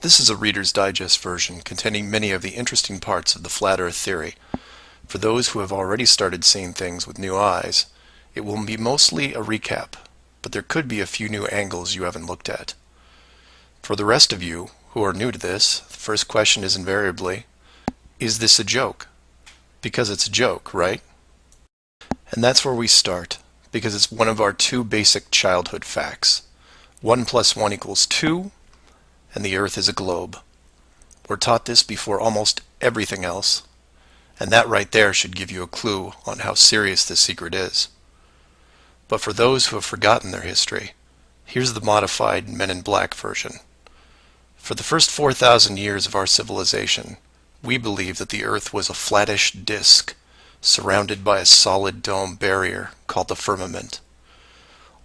This is a Reader's Digest version containing many of the interesting parts of the Flat Earth theory. For those who have already started seeing things with new eyes, it will be mostly a recap, but there could be a few new angles you haven't looked at. For the rest of you who are new to this, the first question is invariably, is this a joke? Because it's a joke, right? And that's where we start, because it's one of our two basic childhood facts. 1 + 1 = 2, and the Earth is a globe. We're taught this before almost everything else, and that right there should give you a clue on how serious this secret is. But for those who have forgotten their history, here's the modified Men in Black version. For the first 4,000 years of our civilization, we believed that the Earth was a flattish disk surrounded by a solid dome barrier called the firmament.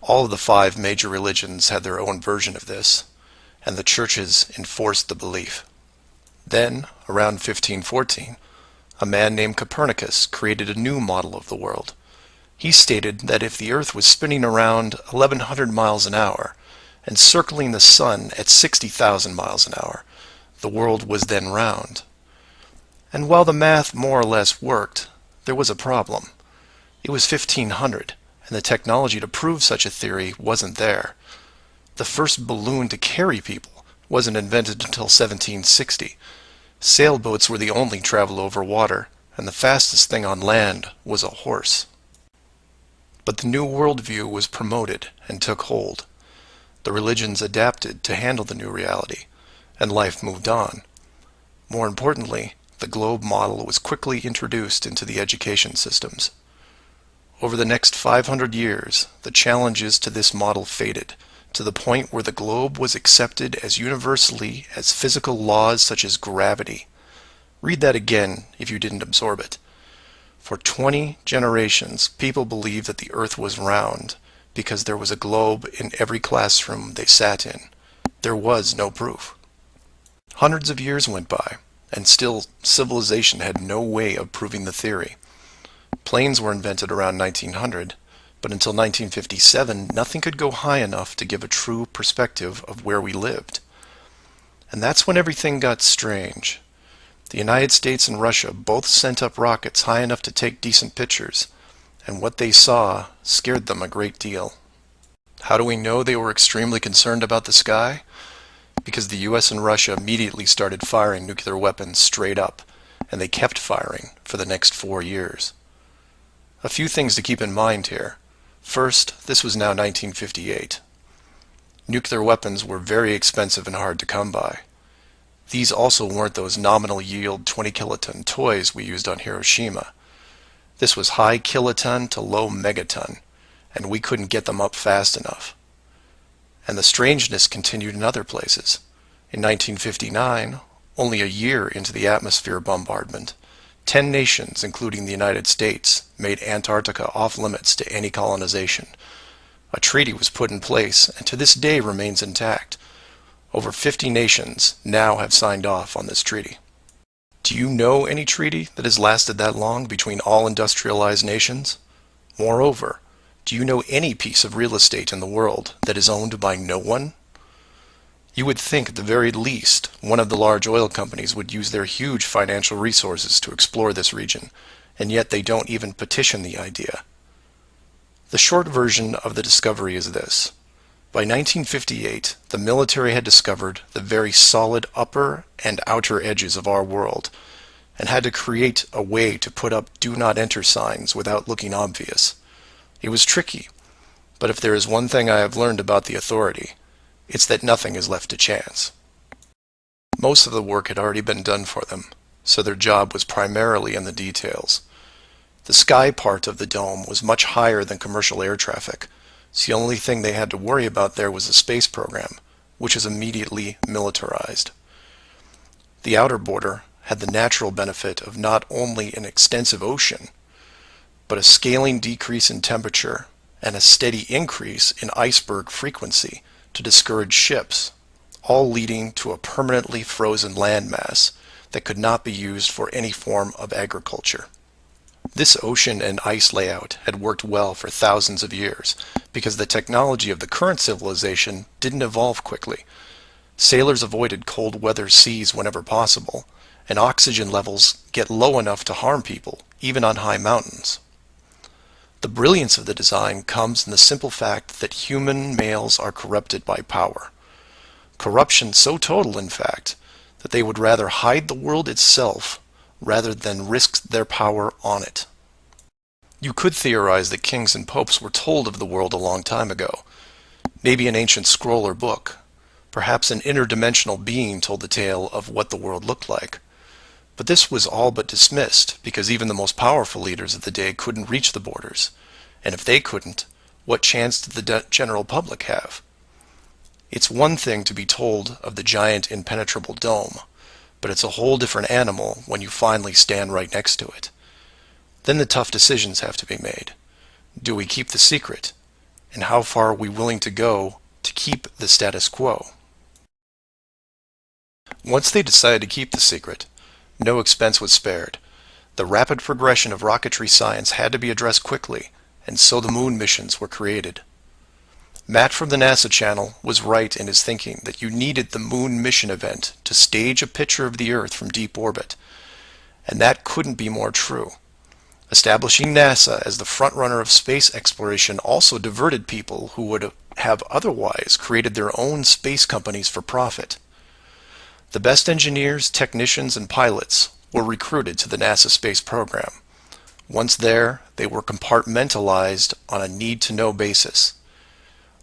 All of the 5 major religions had their own version of this, and the churches enforced the belief. Then, around 1514, a man named Copernicus created a new model of the world. He stated that if the Earth was spinning around 1,100 miles an hour and circling the Sun at 60,000 miles an hour, the world was then round. And while the math more or less worked, there was a problem. It was 1500, and the technology to prove such a theory wasn't there. The first balloon to carry people wasn't invented until 1760. Sailboats were the only travel over water, and the fastest thing on land was a horse. But the new worldview was promoted and took hold. The religions adapted to handle the new reality, and life moved on. More importantly, the globe model was quickly introduced into the education systems. Over the next 500 years, the challenges to this model faded, to the point where the globe was accepted as universally as physical laws such as gravity. Read that again if you didn't absorb it. For 20 generations, people believed that the Earth was round because there was a globe in every classroom they sat in. There was no proof. Hundreds of years went by, and still civilization had no way of proving the theory. Planes were invented around 1900, but until 1957, nothing could go high enough to give a true perspective of where we lived. And that's when everything got strange. The United States and Russia both sent up rockets high enough to take decent pictures, and what they saw scared them a great deal. How do we know they were extremely concerned about the sky? Because the US and Russia immediately started firing nuclear weapons straight up, and they kept firing for the next 4 years. A few things to keep in mind here. First, this was now 1958. Nuclear weapons were very expensive and hard to come by. These also weren't those nominal yield 20 kiloton toys we used on Hiroshima. This was high kiloton to low megaton, and we couldn't get them up fast enough. And the strangeness continued in other places. In 1959, only a year into the atmosphere bombardment, 10 nations, including the United States, made Antarctica off-limits to any colonization. A treaty was put in place and to this day remains intact. Over 50 nations now have signed off on this treaty. Do you know any treaty that has lasted that long between all industrialized nations? Moreover, do you know any piece of real estate in the world that is owned by no one? You would think at the very least one of the large oil companies would use their huge financial resources to explore this region, and yet they don't even petition the idea. The short version of the discovery is this. By 1958, the military had discovered the very solid upper and outer edges of our world, and had to create a way to put up "Do Not Enter" signs without looking obvious. It was tricky, but if there is one thing I have learned about the authority, it's that nothing is left to chance. Most of the work had already been done for them, so their job was primarily in the details. The sky part of the dome was much higher than commercial air traffic, so the only thing they had to worry about there was the space program, which is immediately militarized. The outer border had the natural benefit of not only an extensive ocean, but a scaling decrease in temperature and a steady increase in iceberg frequency to discourage ships, all leading to a permanently frozen landmass that could not be used for any form of agriculture. This ocean and ice layout had worked well for thousands of years because the technology of the current civilization didn't evolve quickly. Sailors avoided cold weather seas whenever possible, and oxygen levels get low enough to harm people, even on high mountains. The brilliance of the design comes in the simple fact that human males are corrupted by power. Corruption so total, in fact, that they would rather hide the world itself rather than risk their power on it. You could theorize that kings and popes were told of the world a long time ago. Maybe an ancient scroll or book. Perhaps an interdimensional being told the tale of what the world looked like. But this was all but dismissed, because even the most powerful leaders of the day couldn't reach the borders. And if they couldn't, what chance did the general public have? It's one thing to be told of the giant impenetrable dome, but it's a whole different animal when you finally stand right next to it. Then the tough decisions have to be made. Do we keep the secret? And how far are we willing to go to keep the status quo? Once they decided to keep the secret, no expense was spared. The rapid progression of rocketry science had to be addressed quickly, and so the moon missions were created. Matt from the NASA channel was right in his thinking that you needed the moon mission event to stage a picture of the Earth from deep orbit, and that couldn't be more true. Establishing NASA as the frontrunner of space exploration also diverted people who would have otherwise created their own space companies for profit. The best engineers, technicians, and pilots were recruited to the NASA space program. Once there, they were compartmentalized on a need-to-know basis.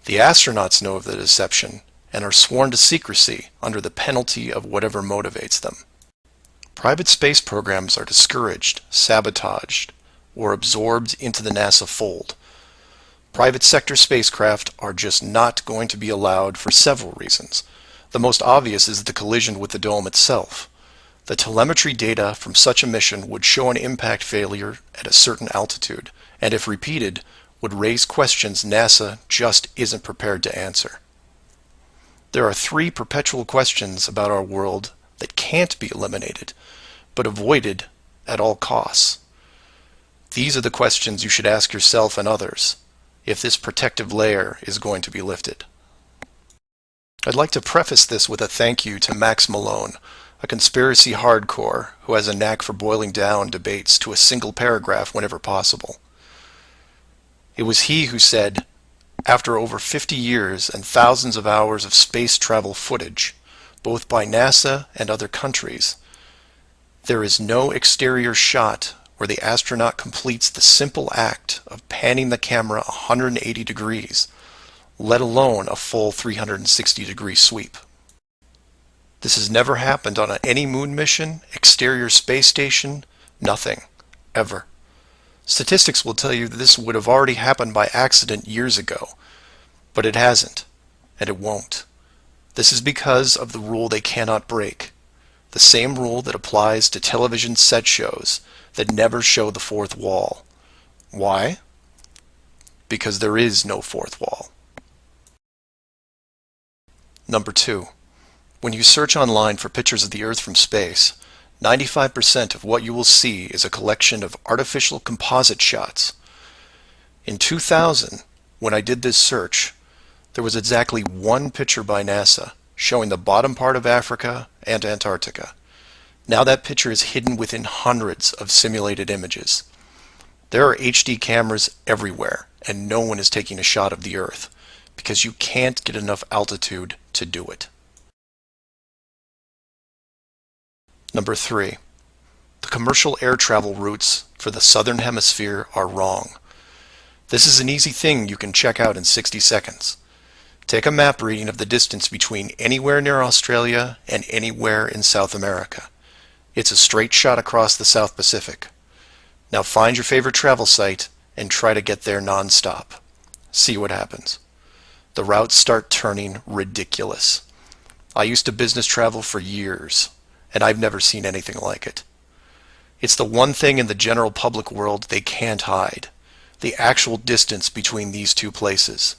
The astronauts know of the deception and are sworn to secrecy under the penalty of whatever motivates them. Private space programs are discouraged, sabotaged, or absorbed into the NASA fold. Private sector spacecraft are just not going to be allowed for several reasons. The most obvious is the collision with the dome itself. The telemetry data from such a mission would show an impact failure at a certain altitude, and if repeated, would raise questions NASA just isn't prepared to answer. There are three perpetual questions about our world that can't be eliminated, but avoided at all costs. These are the questions you should ask yourself and others if this protective layer is going to be lifted. I'd like to preface this with a thank you to Max Malone, a conspiracy hardcore who has a knack for boiling down debates to a single paragraph whenever possible. It was he who said, after over 50 years and thousands of hours of space travel footage, both by NASA and other countries, there is no exterior shot where the astronaut completes the simple act of panning the camera 180 degrees, let alone a full 360-degree sweep. This has never happened on any moon mission, exterior space station, nothing, ever. Statistics will tell you that this would have already happened by accident years ago, but it hasn't, and it won't. This is because of the rule they cannot break, the same rule that applies to television set shows that never show the fourth wall. Why? Because there is no fourth wall. Number 2. When you search online for pictures of the Earth from space, 95% of what you will see is a collection of artificial composite shots. In 2000, when I did this search, there was exactly one picture by NASA showing the bottom part of Africa and Antarctica. Now that picture is hidden within hundreds of simulated images. There are HD cameras everywhere, and no one is taking a shot of the Earth, because you can't get enough altitude to do it. Number 3. The commercial air travel routes for the southern hemisphere are wrong. This is an easy thing you can check out in 60 seconds. Take a map reading of the distance between anywhere near Australia and anywhere in South America. It's a straight shot across the South Pacific. Now find your favorite travel site and try to get there non-stop. See what happens. The routes start turning ridiculous. I used to business travel for years, and I've never seen anything like it. It's the one thing in the general public world they can't hide, the actual distance between these two places.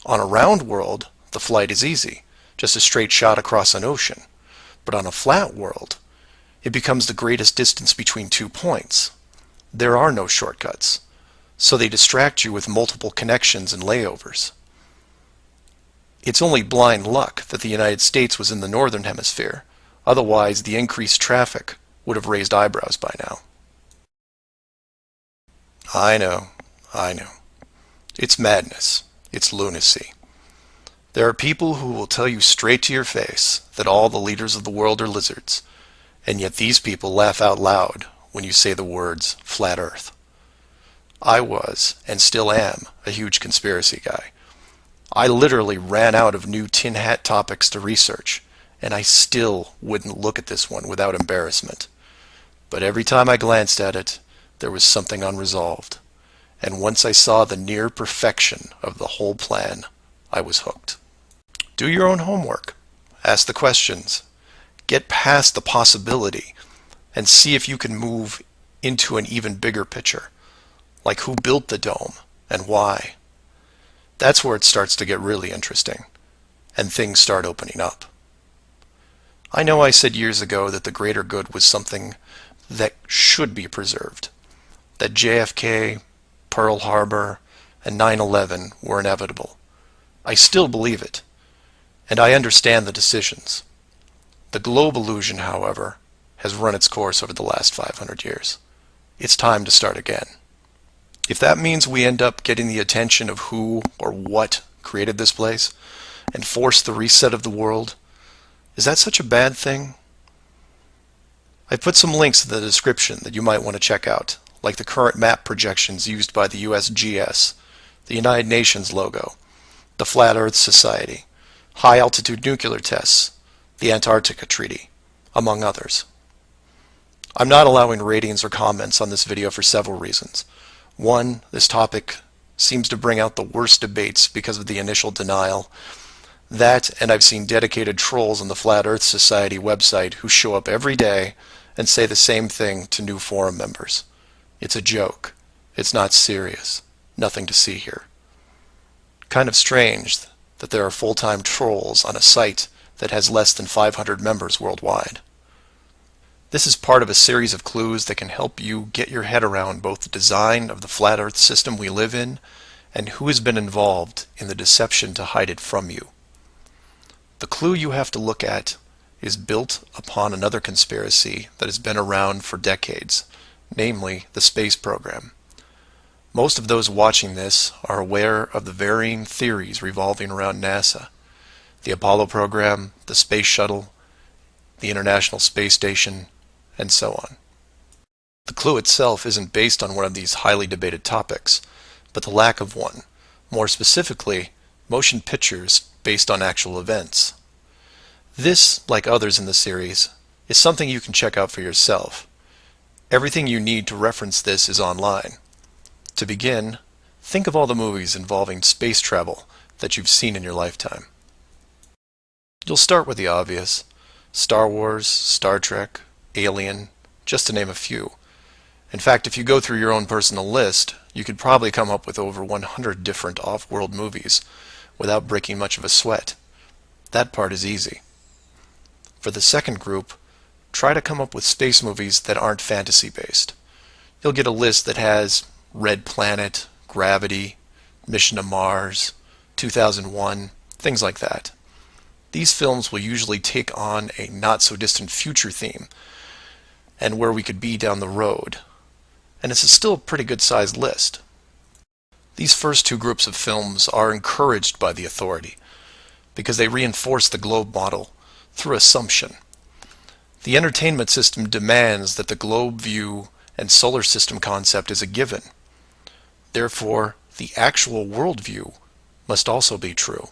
On a round world, the flight is easy, just a straight shot across an ocean. But on a flat world, it becomes the greatest distance between 2 points. There are no shortcuts, so they distract you with multiple connections and layovers. It's only blind luck that the United States was in the northern hemisphere. Otherwise, the increased traffic would have raised eyebrows by now. I know, I know. It's madness. It's lunacy. There are people who will tell you straight to your face that all the leaders of the world are lizards, and yet these people laugh out loud when you say the words flat earth. I was, and still am, a huge conspiracy guy. I literally ran out of new tin hat topics to research, and I still wouldn't look at this one without embarrassment. But every time I glanced at it, there was something unresolved. And once I saw the near perfection of the whole plan, I was hooked. Do your own homework. Ask the questions. Get past the possibility and see if you can move into an even bigger picture. Like who built the dome and why. That's where it starts to get really interesting and things start opening up. I know I said years ago that the greater good was something that should be preserved, that JFK, Pearl Harbor, and 9/11 were inevitable. I still believe it, and I understand the decisions. The globe illusion, however, has run its course over the last 500 years. It's time to start again. If that means we end up getting the attention of who or what created this place and force the reset of the world, is that such a bad thing? I put some links in the description that you might want to check out, like the current map projections used by the USGS, the United Nations logo, the Flat Earth Society, high-altitude nuclear tests, the Antarctica Treaty, among others. I'm not allowing ratings or comments on this video for several reasons. One, this topic seems to bring out the worst debates because of the initial denial. That, and I've seen dedicated trolls on the Flat Earth Society website who show up every day and say the same thing to new forum members. It's a joke. It's not serious. Nothing to see here. Kind of strange that there are full-time trolls on a site that has less than 500 members worldwide. This is part of a series of clues that can help you get your head around both the design of the flat Earth system we live in and who has been involved in the deception to hide it from you. The clue you have to look at is built upon another conspiracy that has been around for decades, namely the space program. Most of those watching this are aware of the varying theories revolving around NASA, the Apollo program, the space shuttle, the International Space Station, and so on. The clue itself isn't based on one of these highly debated topics, but the lack of one, more specifically, motion pictures based on actual events. This, like others in the series, is something you can check out for yourself. Everything you need to reference this is online. To begin, think of all the movies involving space travel that you've seen in your lifetime. You'll start with the obvious: Star Wars, Star Trek, Alien, just to name a few. In fact, if you go through your own personal list, you could probably come up with over 100 different off-world movies without breaking much of a sweat. That part is easy. For the second group, try to come up with space movies that aren't fantasy-based. You'll get a list that has Red Planet, Gravity, Mission to Mars, 2001, things like that. These films will usually take on a not-so-distant future theme, and where we could be down the road. And it's still a pretty good-sized list. These first two groups of films are encouraged by the authority, because they reinforce the globe model through assumption. The entertainment system demands that the globe view and solar system concept is a given. Therefore, the actual worldview must also be true.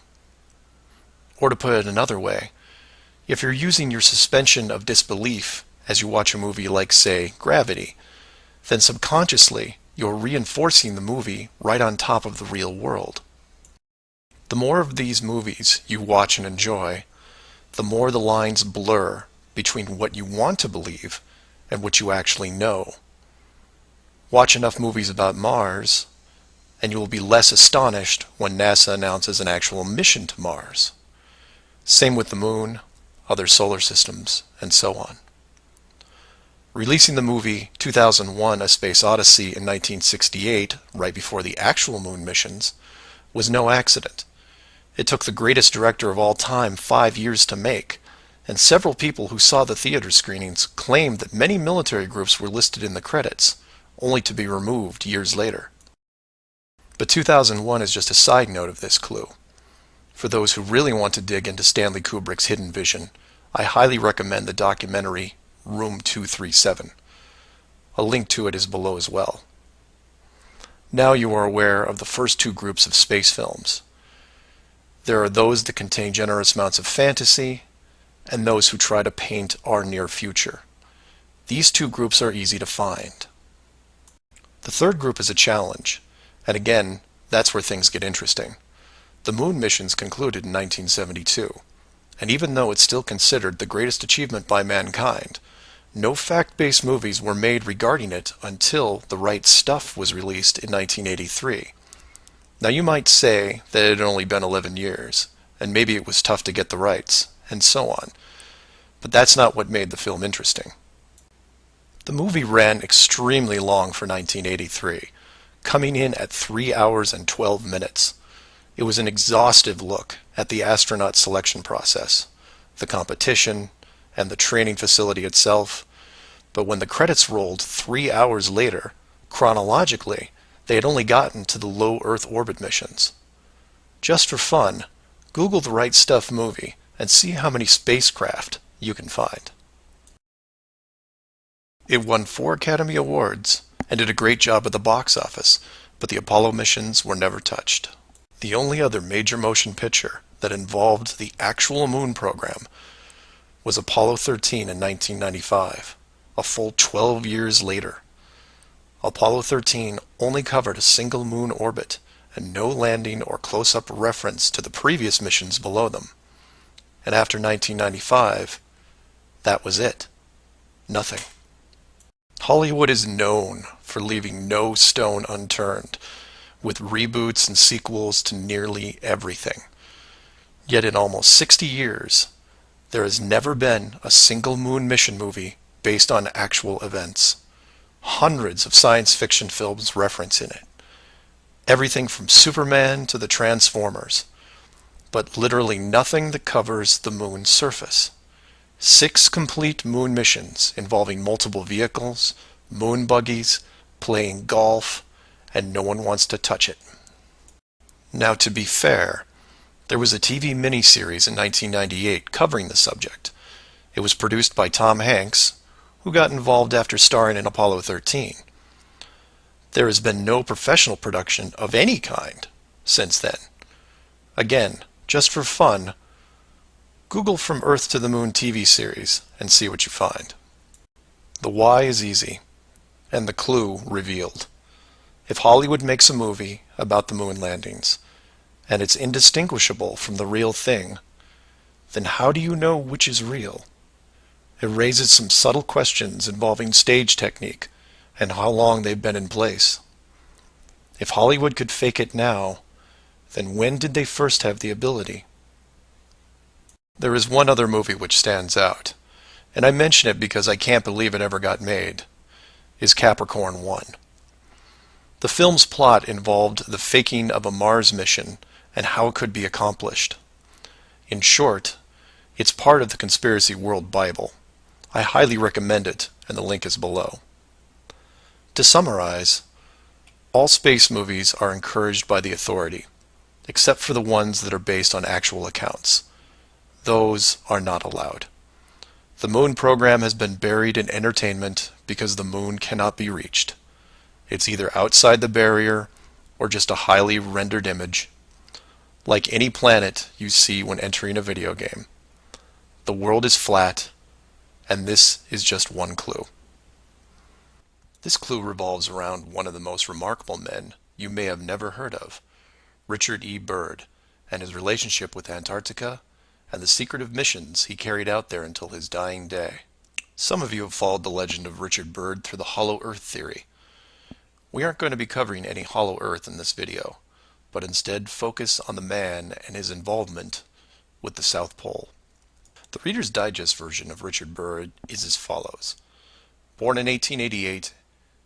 Or to put it another way, if you're using your suspension of disbelief as you watch a movie like, say, Gravity, then subconsciously you're reinforcing the movie right on top of the real world. The more of these movies you watch and enjoy, the more the lines blur between what you want to believe and what you actually know. Watch enough movies about Mars, and you will be less astonished when NASA announces an actual mission to Mars. Same with the Moon, other solar systems, and so on. Releasing the movie 2001: A Space Odyssey in 1968, right before the actual Moon missions, was no accident. It took the greatest director of all time 5 years to make, and several people who saw the theater screenings claimed that many military groups were listed in the credits, only to be removed years later. But 2001 is just a side note of this clue. For those who really want to dig into Stanley Kubrick's hidden vision, I highly recommend the documentary Room 237. A link to it is below as well. Now you are aware of the first two groups of space films. There are those that contain generous amounts of fantasy, and those who try to paint our near future. These two groups are easy to find. The third group is a challenge, and again, that's where things get interesting. The moon missions concluded in 1972, and even though it's still considered the greatest achievement by mankind, no fact-based movies were made regarding it until The Right Stuff was released in 1983. Now you might say that it had only been 11 years, and maybe it was tough to get the rights, and so on. But that's not what made the film interesting. The movie ran extremely long for 1983, coming in at 3 hours and 12 minutes. It was an exhaustive look at the astronaut selection process, the competition, and the training facility itself. But when the credits rolled 3 hours later, chronologically, they had only gotten to the low Earth orbit missions. Just for fun, Google The Right Stuff movie and see how many spacecraft you can find. It won 4 Academy Awards and did a great job at the box office, but the Apollo missions were never touched. The only other major motion picture that involved the actual moon program was Apollo 13 in 1995, a full 12 years later. Apollo 13 only covered a single moon orbit and no landing or close-up reference to the previous missions below them. And after 1995, that was it. Nothing. Hollywood is known for leaving no stone unturned, with reboots and sequels to nearly everything. Yet in almost 60 years, there has never been a single moon mission movie based on actual events. Hundreds of science fiction films reference in it. Everything from Superman to the Transformers. But literally nothing that covers the moon's surface. 6 complete moon missions involving multiple vehicles, moon buggies, playing golf, and no one wants to touch it. Now, to be fair, there was a TV miniseries in 1998 covering the subject. It was produced by Tom Hanks, who got involved after starring in Apollo 13. There has been no professional production of any kind since then. Again, just for fun, Google From Earth to the Moon TV series and see what you find. The why is easy, and the clue revealed. If Hollywood makes a movie about the moon landings, and it's indistinguishable from the real thing, then how do you know which is real? It raises some subtle questions involving stage technique and how long they've been in place. If Hollywood could fake it now, then when did they first have the ability? There is one other movie which stands out, and I mention it because I can't believe it ever got made, is Capricorn 1. The film's plot involved the faking of a Mars mission and how it could be accomplished. In short, it's part of the Conspiracy World Bible. I highly recommend it, and the link is below. To summarize, all space movies are encouraged by the authority, except for the ones that are based on actual accounts. Those are not allowed. The moon program has been buried in entertainment because the moon cannot be reached. It's either outside the barrier or just a highly rendered image, like any planet you see when entering a video game. The world is flat, and this is just one clue. This clue revolves around one of the most remarkable men you may have never heard of, Richard E. Byrd, and his relationship with Antarctica and the secretive missions he carried out there until his dying day. Some of you have followed the legend of Richard Byrd through the hollow earth theory. We aren't going to be covering any hollow earth in this video, but instead focus on the man and his involvement with the South Pole. The Reader's Digest version of Richard Byrd is as follows. Born in 1888,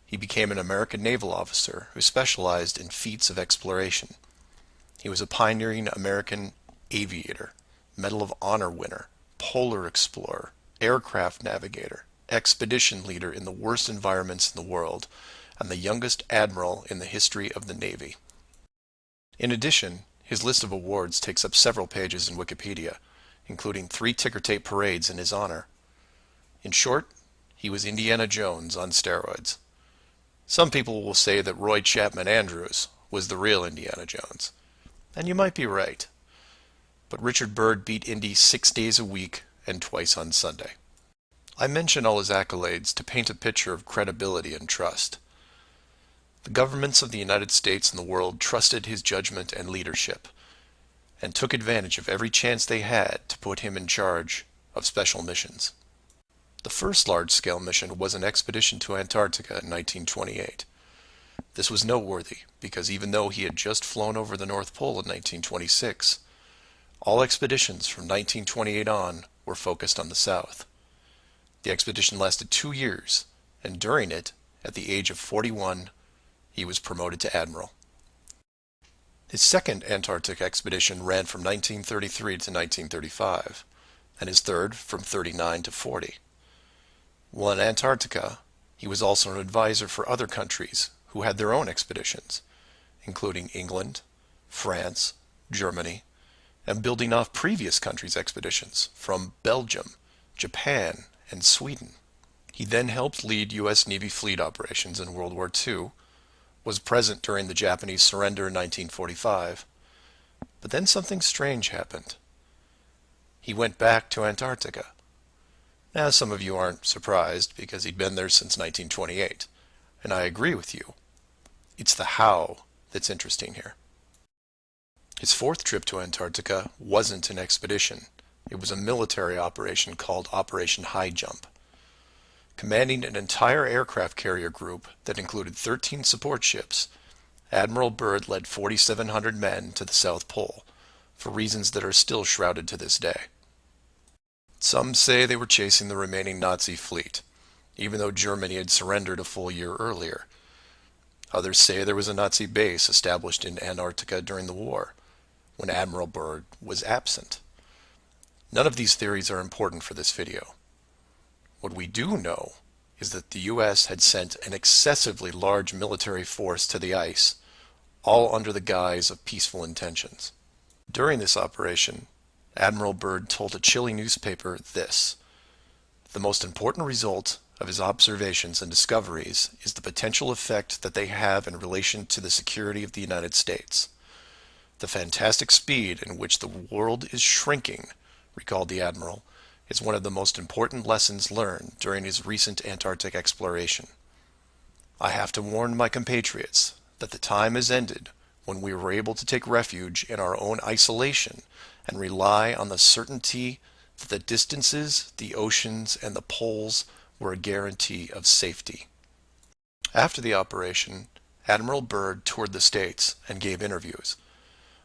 he became an American naval officer who specialized in feats of exploration. He was a pioneering American aviator, Medal of Honor winner, polar explorer, aircraft navigator, expedition leader in the worst environments in the world, and the youngest admiral in the history of the Navy. In addition, his list of awards takes up several pages in Wikipedia, including 3 ticker tape parades in his honor. In short, he was Indiana Jones on steroids. Some people will say that Roy Chapman Andrews was the real Indiana Jones. And you might be right. But Richard Byrd beat Indy 6 days a week and twice on Sunday. I mention all his accolades to paint a picture of credibility and trust. The governments of the United States and the world trusted his judgment and leadership, and took advantage of every chance they had to put him in charge of special missions. The first large-scale mission was an expedition to Antarctica in 1928. This was noteworthy because even though he had just flown over the North Pole in 1926, all expeditions from 1928 on were focused on the South. The expedition lasted 2 years, and during it, at the age of 41, he was promoted to admiral. His second Antarctic expedition ran from 1933 to 1935, and his third from 39 to 40. While in Antarctica, he was also an advisor for other countries who had their own expeditions, including England, France, Germany, and building off previous countries' expeditions from Belgium, Japan, and Sweden. He then helped lead U.S. Navy fleet operations in World War II, was present during the Japanese surrender in 1945, but then something strange happened. He went back to Antarctica. Now, some of you aren't surprised because he'd been there since 1928, and I agree with you. It's the how that's interesting here. His fourth trip to Antarctica wasn't an expedition. It was a military operation called Operation High Jump. Commanding an entire aircraft carrier group that included 13 support ships, Admiral Byrd led 4,700 men to the South Pole, for reasons that are still shrouded to this day. Some say they were chasing the remaining Nazi fleet, even though Germany had surrendered a full year earlier. Others say there was a Nazi base established in Antarctica during the war, when Admiral Byrd was absent. None of these theories are important for this video. What we do know is that the U.S. had sent an excessively large military force to the ice, all under the guise of peaceful intentions. During this operation, Admiral Byrd told a Chile newspaper this: "The most important result of his observations and discoveries is the potential effect that they have in relation to the security of the United States. The fantastic speed in which the world is shrinking," recalled the Admiral, "is one of the most important lessons learned during his recent Antarctic exploration. I have to warn my compatriots that the time has ended when we were able to take refuge in our own isolation and rely on the certainty that the distances, the oceans, and the poles were a guarantee of safety." After the operation, Admiral Byrd toured the States and gave interviews,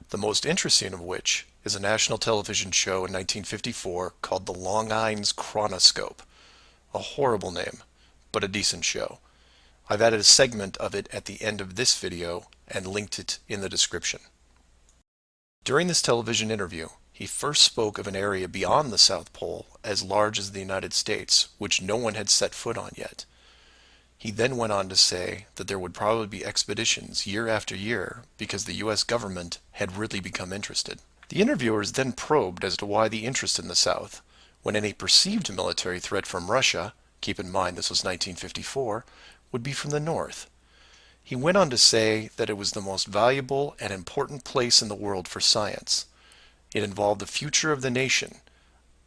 the most interesting of which is a national television show in 1954 called The Longines Chronoscope. A horrible name, but a decent show. I've added a segment of it at the end of this video and linked it in the description. During this television interview, he first spoke of an area beyond the South Pole as large as the United States, which no one had set foot on yet. He then went on to say that there would probably be expeditions year after year because the U.S. government had really become interested. The interviewers then probed as to why the interest in the South, when any perceived military threat from Russia, keep in mind this was 1954, would be from the North. He went on to say that it was the most valuable and important place in the world for science. It involved the future of the nation,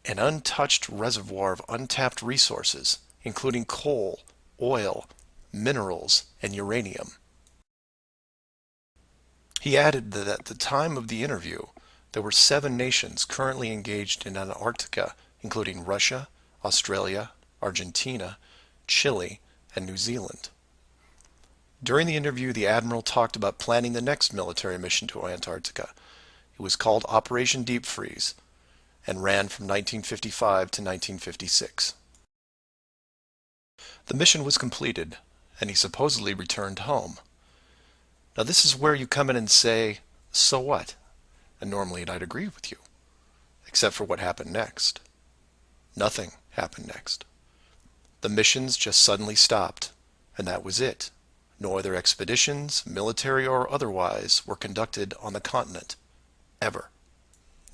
an untouched reservoir of untapped resources, including coal, oil, minerals, and uranium. He added that at the time of the interview, there were 7 nations currently engaged in Antarctica, including Russia, Australia, Argentina, Chile, and New Zealand. During the interview, the Admiral talked about planning the next military mission to Antarctica. It was called Operation Deep Freeze and ran from 1955 to 1956. The mission was completed, and he supposedly returned home. Now this is where you come in and say, so what? And normally I'd agree with you. except for what happened next. Nothing happened next. The missions just suddenly stopped, and that was it. No other expeditions, military or otherwise, were conducted on the continent, ever.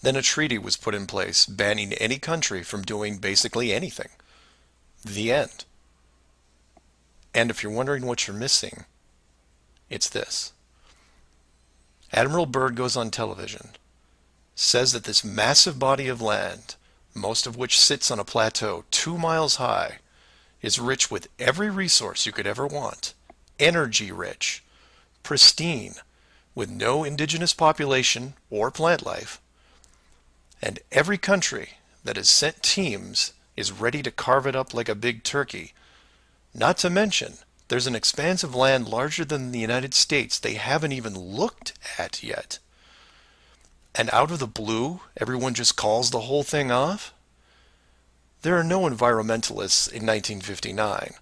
Then a treaty was put in place banning any country from doing basically anything. The end. And if you're wondering what you're missing, it's this. Admiral Byrd goes on television, says that this massive body of land, most of which sits on a plateau 2 miles high, is rich with every resource you could ever want, energy rich, pristine, with no indigenous population or plant life, and every country that has sent teams is ready to carve it up like a big turkey. Not to mention, there's an expanse of land larger than the United States they haven't even looked at yet. And out of the blue, everyone just calls the whole thing off? There are no environmentalists in 1959.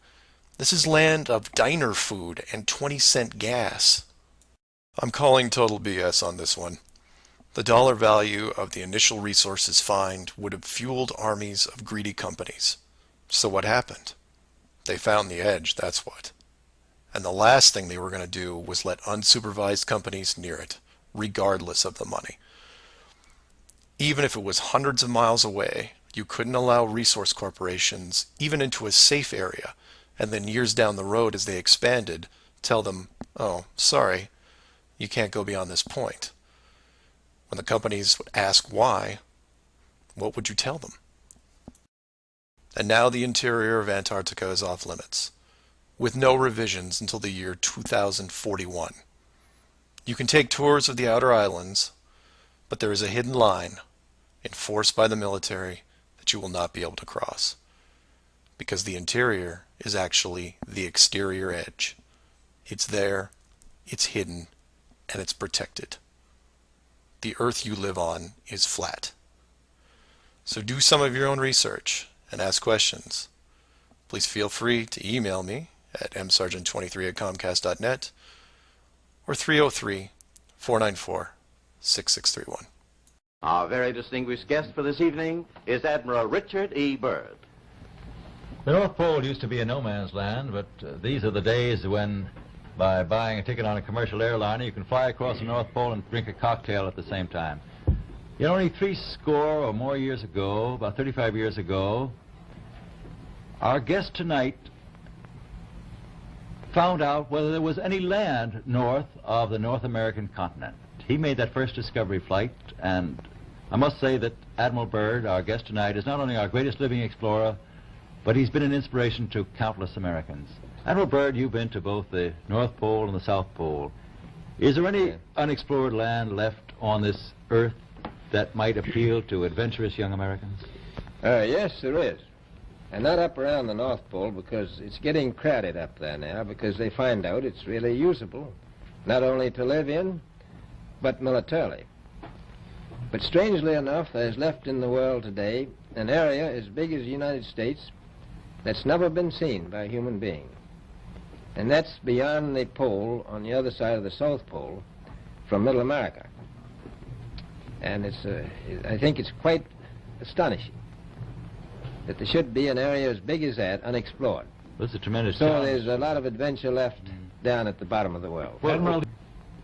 This is land of diner food and 20-cent gas. I'm calling total BS on this one. The dollar value of the initial resources find would have fueled armies of greedy companies. So what happened? They found the edge, that's what. And the last thing they were going to do was let unsupervised companies near it, regardless of the money. Even if it was hundreds of miles away, you couldn't allow resource corporations even into a safe area, and then years down the road as they expanded, tell them, oh, sorry, you can't go beyond this point. When the companies would ask why, what would you tell them? And now the interior of Antarctica is off limits, with no revisions until the year 2041. You can take tours of the outer islands, but there is a hidden line enforced by the military that you will not be able to cross, because the interior is actually the exterior edge. It's there, it's hidden, and it's protected. The Earth you live on is flat. So do some of your own research and ask questions. Please feel free to email me at msargent23@comcast.net or 303-494-6631. Our very distinguished guest for this evening is Admiral Richard E. Byrd. The North Pole used to be a no-man's land, but these are the days when, by buying a ticket on a commercial airliner, you can fly across the North Pole and drink a cocktail at the same time. You know, only 70 or more years ago, about 35 years ago, our guest tonight found out whether there was any land north of the North American continent. He made that first discovery flight, and I must say that Admiral Byrd, our guest tonight, is not only our greatest living explorer, but he's been an inspiration to countless Americans. Admiral Byrd, you've been to both the North Pole and the South Pole. Is there any unexplored land left on this Earth that might appeal to adventurous young Americans? Yes, there is. And not up around the North Pole, because it's getting crowded up there now, because they find out it's really usable, not only to live in, but militarily. But strangely enough, there's left in the world today an area as big as the United States that's never been seen by a human being. And that's beyond the pole on the other side of the South Pole from Middle America. And I think it's quite astonishing that there should be an area as big as that unexplored. That's a tremendous So challenge. there's a lot of adventure left down at the bottom of the world.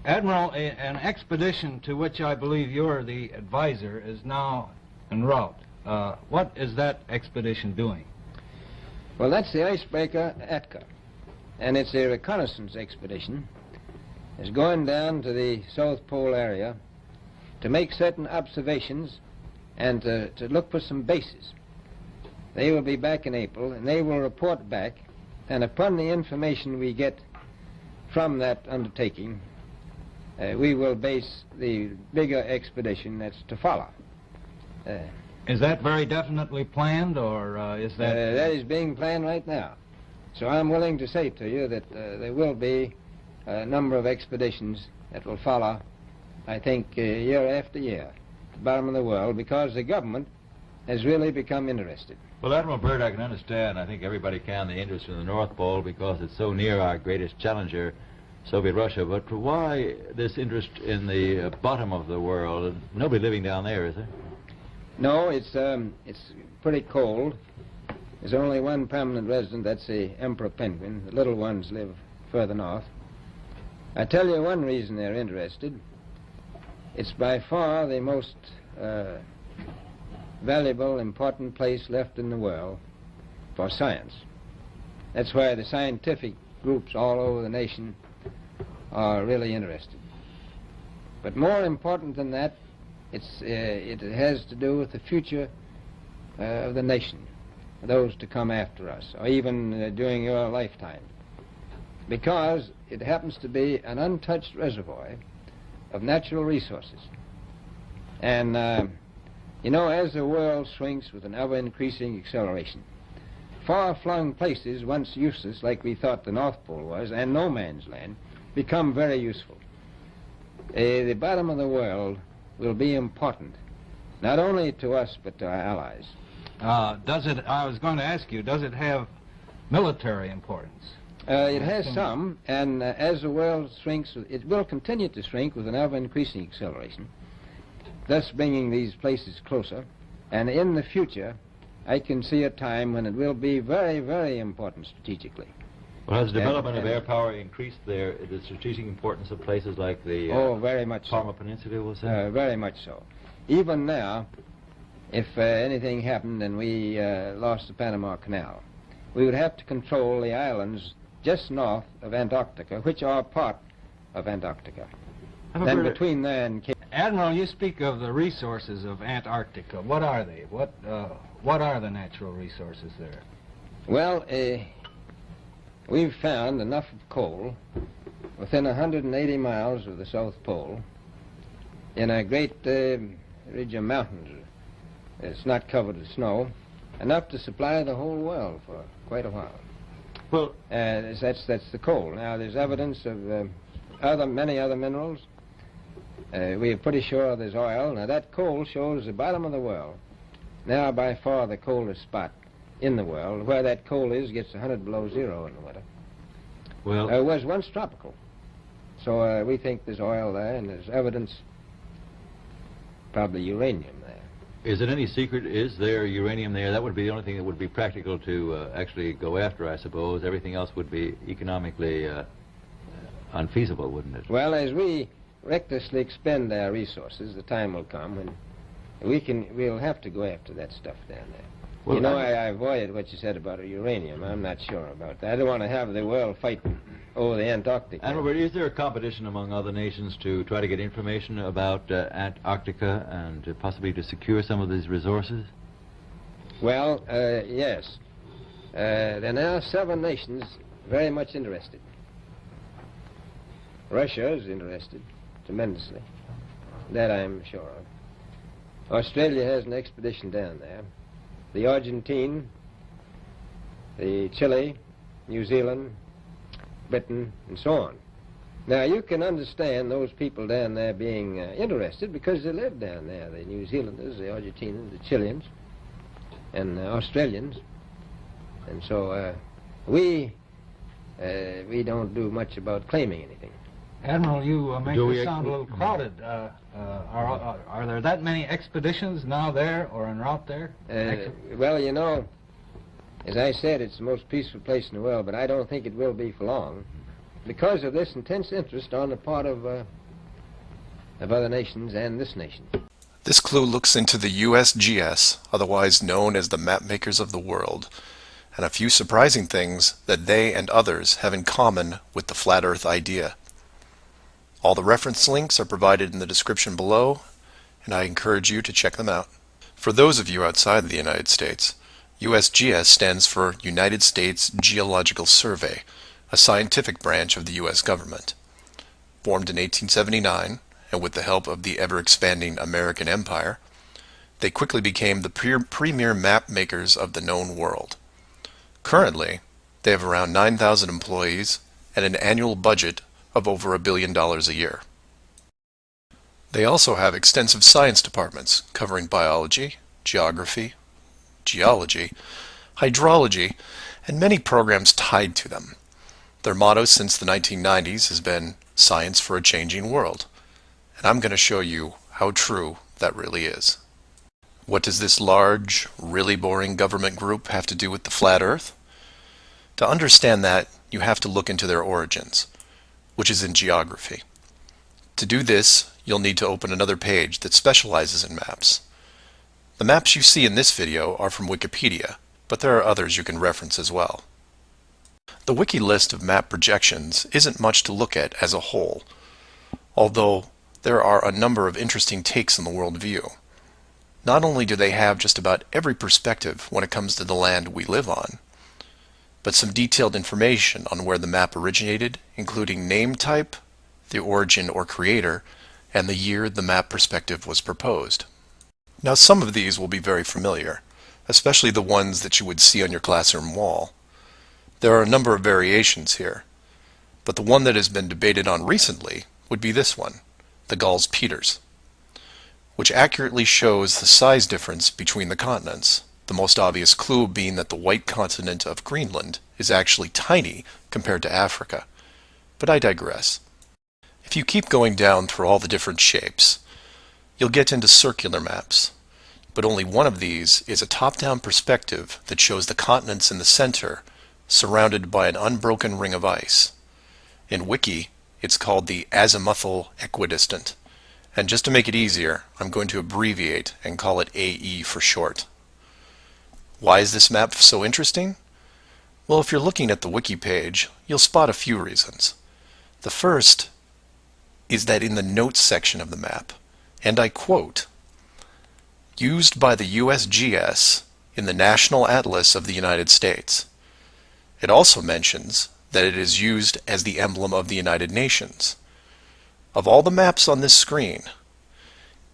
Admiral, an expedition to which I believe you're the advisor is now en route. What is that expedition doing? Well, that's the icebreaker Atka, and it's a reconnaissance expedition. It's going down to the South Pole area to make certain observations and to look for some bases. They will be back in April, and they will report back, and upon the information we get from that undertaking, we will base the bigger expedition that's to follow. Is that very definitely planned, or is that... That is being planned right now. So I'm willing to say to you that there will be a number of expeditions that will follow, I think, year after year, at the bottom of the world, because the government has really become interested. Well, Admiral Byrd, I can understand, I think everybody can, the interest in the North Pole because it's so near our greatest challenger, Soviet Russia. But why this interest in the bottom of the world? Nobody living down there, is there? No, it's pretty cold. There's only one permanent resident, that's the emperor penguin. The little ones live further north. I tell you one reason they're interested. It's by far the most valuable, important place left in the world for science. That's why the scientific groups all over the nation are really interested. But more important than that, it has to do with the future of the nation, those to come after us, or even during your lifetime, because it happens to be an untouched reservoir of natural resources. And, you know, as the world shrinks with an ever-increasing acceleration, far-flung places, once useless, like we thought the North Pole was, and no man's land, become very useful. The bottom of the world will be important, not only to us, but to our allies. I was going to ask you, does it have military importance? It has some, and as the world shrinks, it will continue to shrink with an ever-increasing acceleration, thus bringing these places closer. And in the future, I can see a time when it will be very, very important strategically. Well, has the development of air power increased the strategic importance of places like the very much Parma Peninsula, we'll say? Very much so. Even now, if anything happened and we lost the Panama Canal, we would have to control the islands just north of Antarctica, which are part of Antarctica. Then between there and Cape... Admiral, you speak of the resources of Antarctica. What are they? What are the natural resources there? Well, we've found enough of coal within 180 miles of the South Pole in a great ridge of mountains. It's not covered with snow, enough to supply the whole world for quite a while. Well, that's the coal. Now, there's evidence of many other minerals. We are pretty sure there's oil. Now, that coal shows the bottom of the world. Now, by far the coldest spot in the world. Where that coal is gets 100 below zero in the winter. Well, it was once tropical. So we think there's oil there, and there's evidence, probably uranium there. Is it any secret? Is there uranium there? That would be the only thing that would be practical to actually go after, I suppose. Everything else would be economically unfeasible, wouldn't it? Well, as we recklessly expend our resources, the time will come when we'll have to go after that stuff down there. Well, you know, I avoided what you said about uranium. I'm not sure about that. I don't want to have the world fighting over the Antarctic. And Robert, is there a competition among other nations to try to get information about Antarctica and possibly to secure some of these resources? Well, yes. There are now 7 nations very much interested. Russia is interested tremendously. That I'm sure of. Australia has an expedition down there. The Argentine, the Chile, New Zealand, Britain, and so on. Now, you can understand those people down there being interested because they live down there, the New Zealanders, the Argentinians, the Chileans, and Australians. And so we don't do much about claiming anything. Admiral, you make this sound a little crowded. Are there that many expeditions now there or en route there? Well, you know, as I said, it's the most peaceful place in the world, but I don't think it will be for long because of this intense interest on the part of other nations and this nation. This clue looks into the USGS, otherwise known as the mapmakers of the world, and a few surprising things that they and others have in common with the flat Earth idea. All the reference links are provided in the description below, and I encourage you to check them out. For those of you outside the United States, USGS stands for United States Geological Survey, a scientific branch of the U.S. government. Formed in 1879, and with the help of the ever-expanding American Empire, they quickly became the premier map makers of the known world. Currently, they have around 9,000 employees and an annual budget of over $1 billion a year. They also have extensive science departments covering biology, geography, geology, hydrology, and many programs tied to them. Their motto since the 1990s has been "Science for a Changing World," and I'm going to show you how true that really is. What does this large, really boring government group have to do with the flat Earth? To understand that, you have to look into their origins, which is in geography. To do this, you'll need to open another page that specializes in maps. The maps you see in this video are from Wikipedia, but there are others you can reference as well. The wiki list of map projections isn't much to look at as a whole, although there are a number of interesting takes on the world view. Not only do they have just about every perspective when it comes to the land we live on, but some detailed information on where the map originated, including name type, the origin or creator, and the year the map perspective was proposed. Now some of these will be very familiar, especially the ones that you would see on your classroom wall. There are a number of variations here, but the one that has been debated on recently would be this one, the Gauls-Peters, which accurately shows the size difference between the continents, the most obvious clue being that the white continent of Greenland is actually tiny compared to Africa. But I digress. If you keep going down through all the different shapes, you'll get into circular maps, but only one of these is a top-down perspective that shows the continents in the center surrounded by an unbroken ring of ice. In Wiki, it's called the azimuthal equidistant. And just to make it easier, I'm going to abbreviate and call it AE for short. Why is this map so interesting? Well, if you're looking at the wiki page, you'll spot a few reasons. The first is that in the notes section of the map, and I quote, "Used by the USGS in the National Atlas of the United States." It also mentions that it is used as the emblem of the United Nations. Of all the maps on this screen,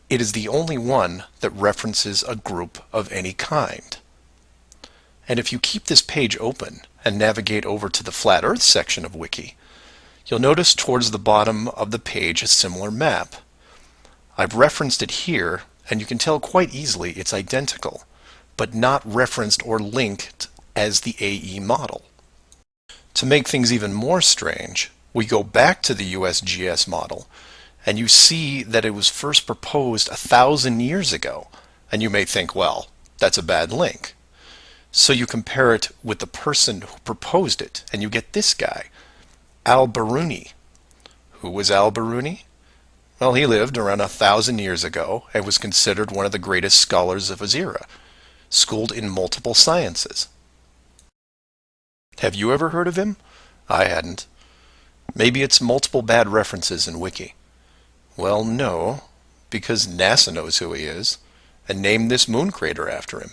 it is the only one that references a group of any kind. And if you keep this page open and navigate over to the Flat Earth section of Wiki, you'll notice towards the bottom of the page a similar map. I've referenced it here, and you can tell quite easily it's identical, but not referenced or linked as the AE model. To make things even more strange, we go back to the USGS model, and you see that it was first proposed 1,000 years ago, and you may think, well, that's a bad link. So you compare it with the person who proposed it, and you get this guy, Al-Biruni. Who was Al-Biruni? Well, he lived around 1,000 years ago and was considered one of the greatest scholars of his era, schooled in multiple sciences. Have you ever heard of him? I hadn't. Maybe it's multiple bad references in Wiki. Well, no, because NASA knows who he is and named this moon crater after him.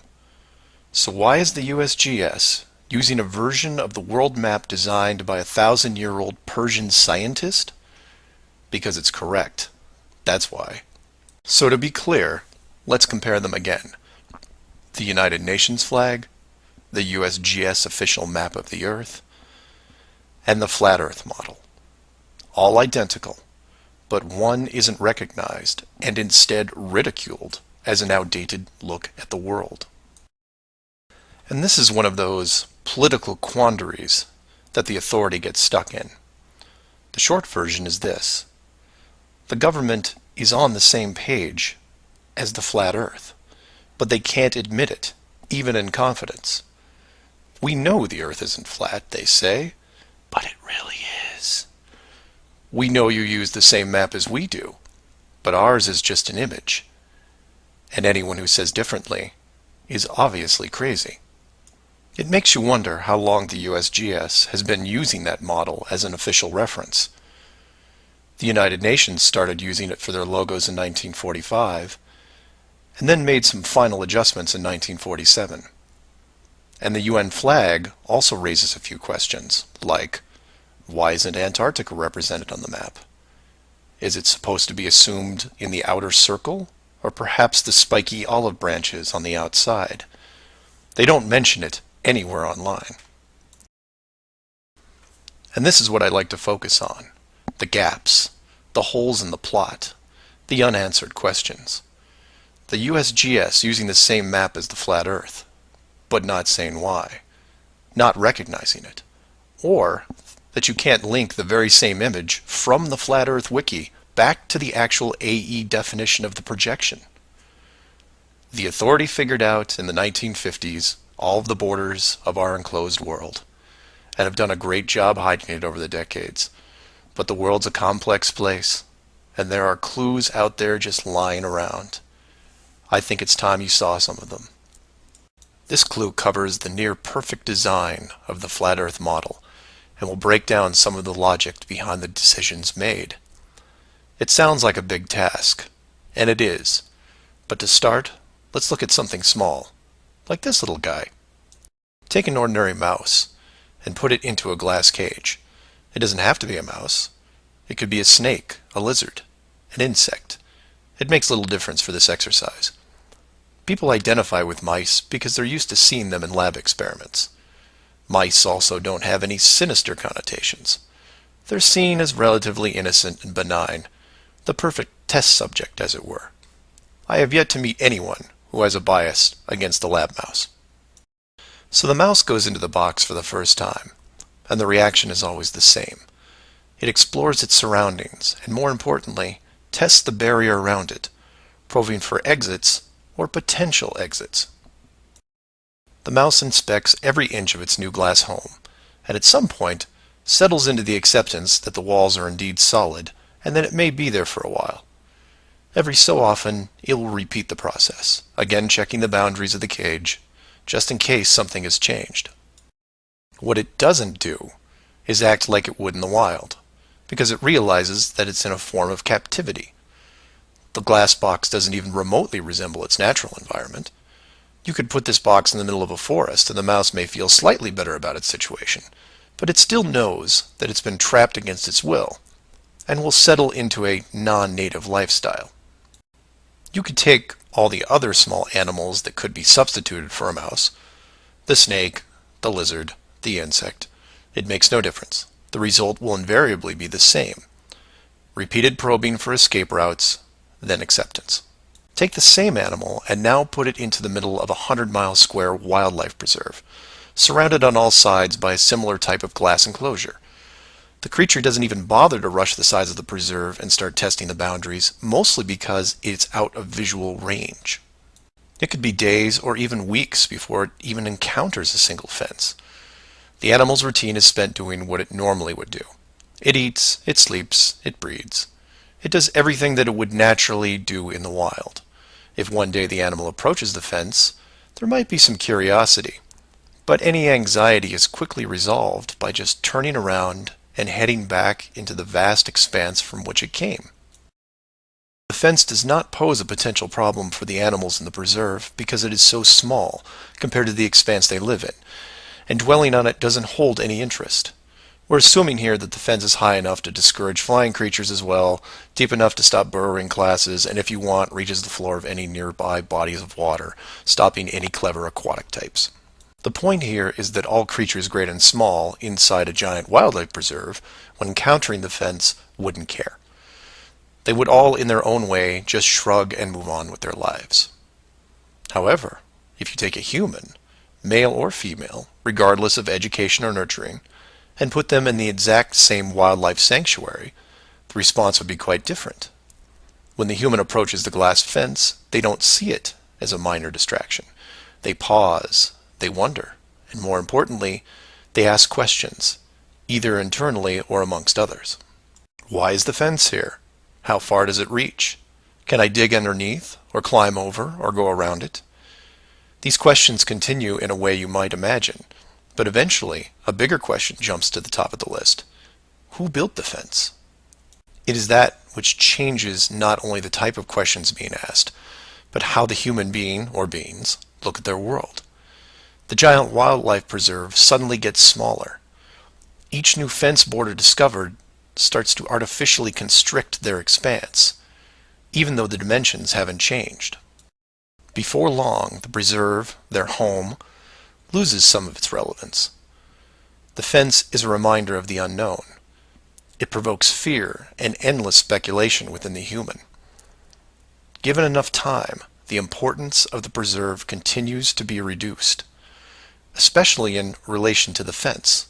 So why is the USGS using a version of the world map designed by a 1,000-year-old Persian scientist? Because it's correct. That's why. So to be clear, let's compare them again. The United Nations flag, the USGS official map of the Earth, and the Flat Earth model. All identical, but one isn't recognized and instead ridiculed as an outdated look at the world. And this is one of those political quandaries that the authority gets stuck in. The short version is this. The government is on the same page as the Flat Earth, but they can't admit it, even in confidence. We know the Earth isn't flat, they say, but it really is. We know you use the same map as we do, but ours is just an image. And anyone who says differently is obviously crazy. It makes you wonder how long the USGS has been using that model as an official reference. The United Nations started using it for their logos in 1945, and then made some final adjustments in 1947. And the UN flag also raises a few questions, like, why isn't Antarctica represented on the map? Is it supposed to be assumed in the outer circle, or perhaps the spiky olive branches on the outside? They don't mention it anywhere online. And this is what I like to focus on. The gaps, the holes in the plot, the unanswered questions. The USGS using the same map as the Flat Earth, but not saying why, not recognizing it, or that you can't link the very same image from the Flat Earth Wiki back to the actual AE definition of the projection. The authority figured out in the 1950s all of the borders of our enclosed world, and have done a great job hiding it over the decades. But the world's a complex place, and there are clues out there just lying around. I think it's time you saw some of them. This clue covers the near-perfect design of the flat Earth model, and will break down some of the logic behind the decisions made. It sounds like a big task, and it is. But to start, let's look at something small, like this little guy. Take an ordinary mouse and put it into a glass cage. It doesn't have to be a mouse. It could be a snake, a lizard, an insect. It makes little difference for this exercise. People identify with mice because they're used to seeing them in lab experiments. Mice also don't have any sinister connotations. They're seen as relatively innocent and benign, the perfect test subject, as it were. I have yet to meet anyone who has a bias against the lab mouse. So the mouse goes into the box for the first time, and the reaction is always the same. It explores its surroundings, and more importantly, tests the barrier around it, probing for exits or potential exits. The mouse inspects every inch of its new glass home, and at some point settles into the acceptance that the walls are indeed solid, and that it may be there for a while. Every so often, it will repeat the process, again checking the boundaries of the cage, just in case something has changed. What it doesn't do is act like it would in the wild, because it realizes that it's in a form of captivity. The glass box doesn't even remotely resemble its natural environment. You could put this box in the middle of a forest, and the mouse may feel slightly better about its situation, but it still knows that it's been trapped against its will, and will settle into a non-native lifestyle. You could take all the other small animals that could be substituted for a mouse, the snake, the lizard, the insect. It makes no difference. The result will invariably be the same. Repeated probing for escape routes, then acceptance. Take the same animal and now put it into the middle of a 100-mile square wildlife preserve, surrounded on all sides by a similar type of glass enclosure. The creature doesn't even bother to rush the sides of the preserve and start testing the boundaries, mostly because it's out of visual range. It could be days or even weeks before it even encounters a single fence. The animal's routine is spent doing what it normally would do. It eats, it sleeps, it breeds. It does everything that it would naturally do in the wild. If one day the animal approaches the fence, there might be some curiosity, but any anxiety is quickly resolved by just turning around and heading back into the vast expanse from which it came. The fence does not pose a potential problem for the animals in the preserve because it is so small compared to the expanse they live in, and dwelling on it doesn't hold any interest. We're assuming here that the fence is high enough to discourage flying creatures as well, deep enough to stop burrowing classes, and if you want, reaches the floor of any nearby bodies of water, stopping any clever aquatic types. The point here is that all creatures great and small inside a giant wildlife preserve, when encountering the fence, wouldn't care. They would all, in their own way, just shrug and move on with their lives. However, if you take a human, male or female, regardless of education or nurturing, and put them in the exact same wildlife sanctuary, the response would be quite different. When the human approaches the glass fence, they don't see it as a minor distraction. They pause, they wonder, and more importantly, they ask questions, either internally or amongst others. Why is the fence here? How far does it reach? Can I dig underneath, or climb over, or go around it? These questions continue in a way you might imagine, but eventually a bigger question jumps to the top of the list. Who built the fence? It is that which changes not only the type of questions being asked, but how the human being, or beings, look at their world. The giant wildlife preserve suddenly gets smaller. Each new fence border discovered starts to artificially constrict their expanse, even though the dimensions haven't changed. Before long, the preserve, their home, loses some of its relevance. The fence is a reminder of the unknown. It provokes fear and endless speculation within the human. Given enough time, the importance of the preserve continues to be reduced, especially in relation to the fence.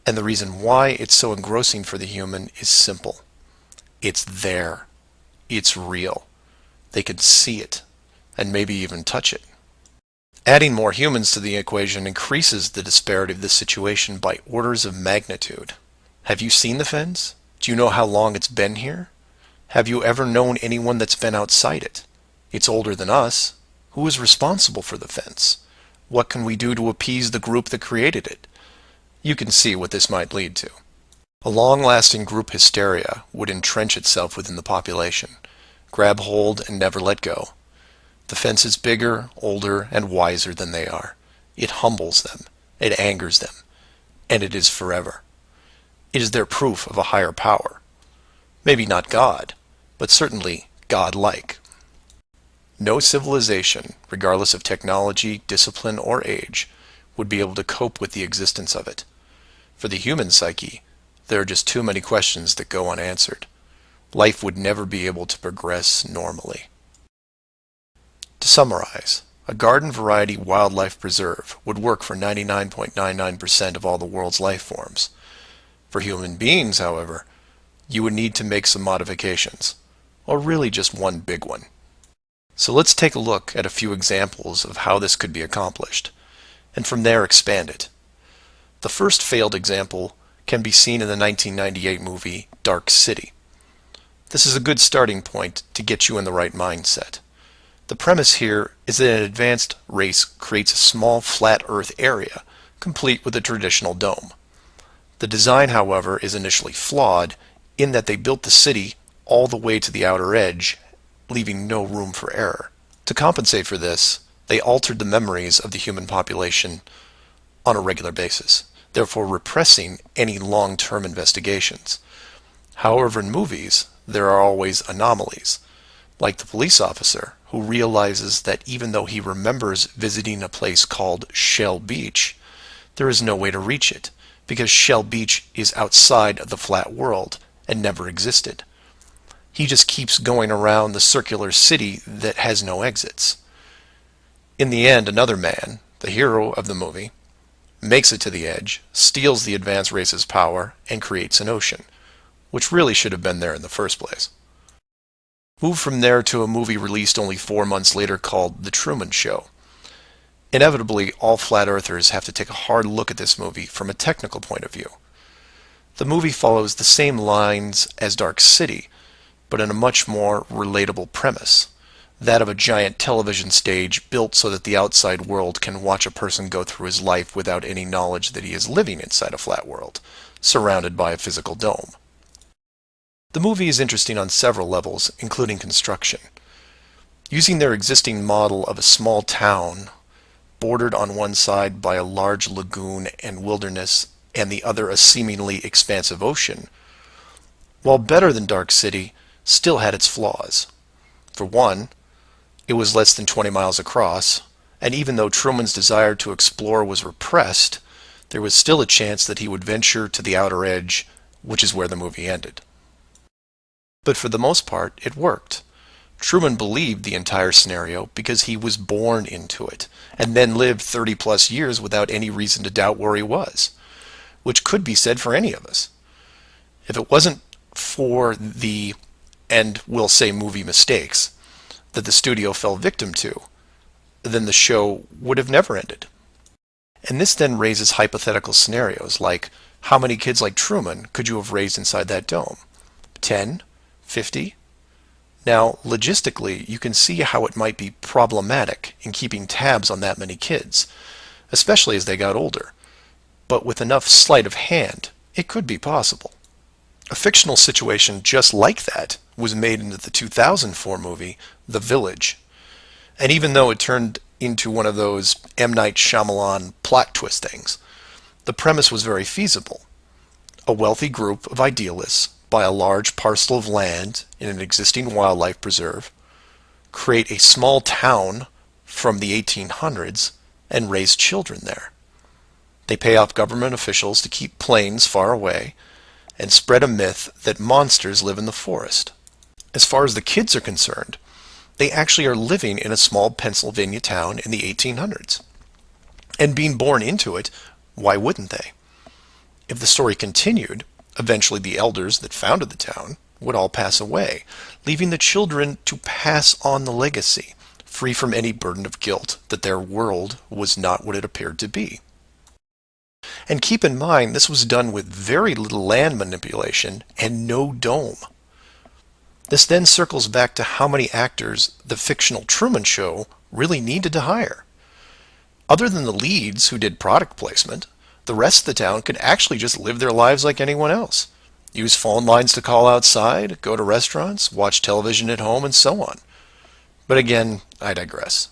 And the reason why it's so engrossing for the human is simple. It's there. It's real. They can see it. and maybe even touch it. Adding more humans to the equation increases the disparity of the situation by orders of magnitude. Have you seen the fence? Do you know how long it's been here? Have you ever known anyone that's been outside it? It's older than us. Who is responsible for the fence? What can we do to appease the group that created it? You can see what this might lead to. A long-lasting group hysteria would entrench itself within the population, grab hold and never let go. The fence is bigger, older, and wiser than they are. It humbles them, it angers them, and it is forever. It is their proof of a higher power. Maybe not God, but certainly God-like. No civilization, regardless of technology, discipline, or age, would be able to cope with the existence of it. For the human psyche, there are just too many questions that go unanswered. Life would never be able to progress normally. To summarize, a garden variety wildlife preserve would work for 99.99% of all the world's life forms. For human beings, however, you would need to make some modifications, or really just one big one. So let's take a look at a few examples of how this could be accomplished, and from there expand it. The first failed example can be seen in the 1998 movie Dark City. This is a good starting point to get you in the right mindset. The premise here is that an advanced race creates a small flat Earth area, complete with a traditional dome. The design, however, is initially flawed in that they built the city all the way to the outer edge, leaving no room for error. To compensate for this, they altered the memories of the human population on a regular basis, therefore repressing any long-term investigations. However, in movies, there are always anomalies, like the police officer who realizes that even though he remembers visiting a place called Shell Beach, there is no way to reach it, because Shell Beach is outside of the flat world and never existed. He just keeps going around the circular city that has no exits. In the end, another man, the hero of the movie, makes it to the edge, steals the advanced race's power, and creates an ocean, which really should have been there in the first place. Move from there to a movie released only 4 months later called The Truman Show. Inevitably, all flat earthers have to take a hard look at this movie from a technical point of view. The movie follows the same lines as Dark City, but in a much more relatable premise, that of a giant television stage built so that the outside world can watch a person go through his life without any knowledge that he is living inside a flat world, surrounded by a physical dome. The movie is interesting on several levels, including construction. Using their existing model of a small town, bordered on one side by a large lagoon and wilderness, and the other a seemingly expansive ocean, while better than Dark City, still had its flaws. For one, it was less than 20 miles across, and even though Truman's desire to explore was repressed, there was still a chance that he would venture to the outer edge, which is where the movie ended. But for the most part, it worked. Truman believed the entire scenario because he was born into it, and then lived 30-plus years without any reason to doubt where he was, which could be said for any of us. If it wasn't for the, and we'll say movie mistakes, that the studio fell victim to, then the show would have never ended. And this then raises hypothetical scenarios like, how many kids like Truman could you have raised inside that dome? 10? 50? Now, logistically, you can see how it might be problematic in keeping tabs on that many kids, especially as they got older. But with enough sleight of hand, it could be possible. A fictional situation just like that was made into the 2004 movie, The Village. And even though it turned into one of those M. Night Shyamalan plot twist things, the premise was very feasible. A wealthy group of idealists buy a large parcel of land in an existing wildlife preserve, create a small town from the 1800s, and raise children there. They pay off government officials to keep planes far away, and spread a myth that monsters live in the forest. As far as the kids are concerned, they actually are living in a small Pennsylvania town in the 1800s. And being born into it, why wouldn't they? If the story continued, eventually the elders that founded the town would all pass away, leaving the children to pass on the legacy, free from any burden of guilt that their world was not what it appeared to be. And keep in mind, this was done with very little land manipulation and no dome. This then circles back to how many actors the fictional Truman Show really needed to hire. Other than the leads who did product placement, the rest of the town could actually just live their lives like anyone else. Use phone lines to call outside, go to restaurants, watch television at home, and so on. But again, I digress.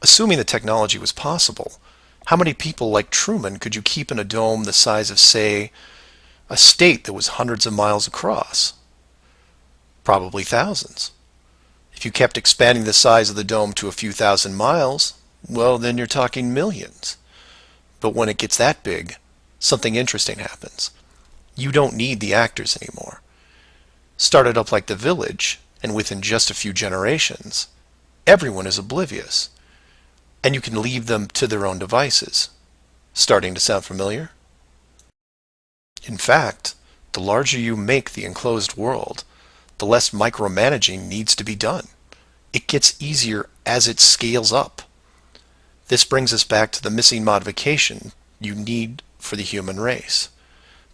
Assuming the technology was possible, how many people like Truman could you keep in a dome the size of, say, a state that was hundreds of miles across? Probably thousands. If you kept expanding the size of the dome to a few thousand miles, well, then you're talking millions. But when it gets that big, something interesting happens. You don't need the actors anymore. Start it up like The Village, and within just a few generations, everyone is oblivious. And you can leave them to their own devices. Starting to sound familiar? In fact, the larger you make the enclosed world, the less micromanaging needs to be done. It gets easier as it scales up. This brings us back to the missing modification you need for the human race.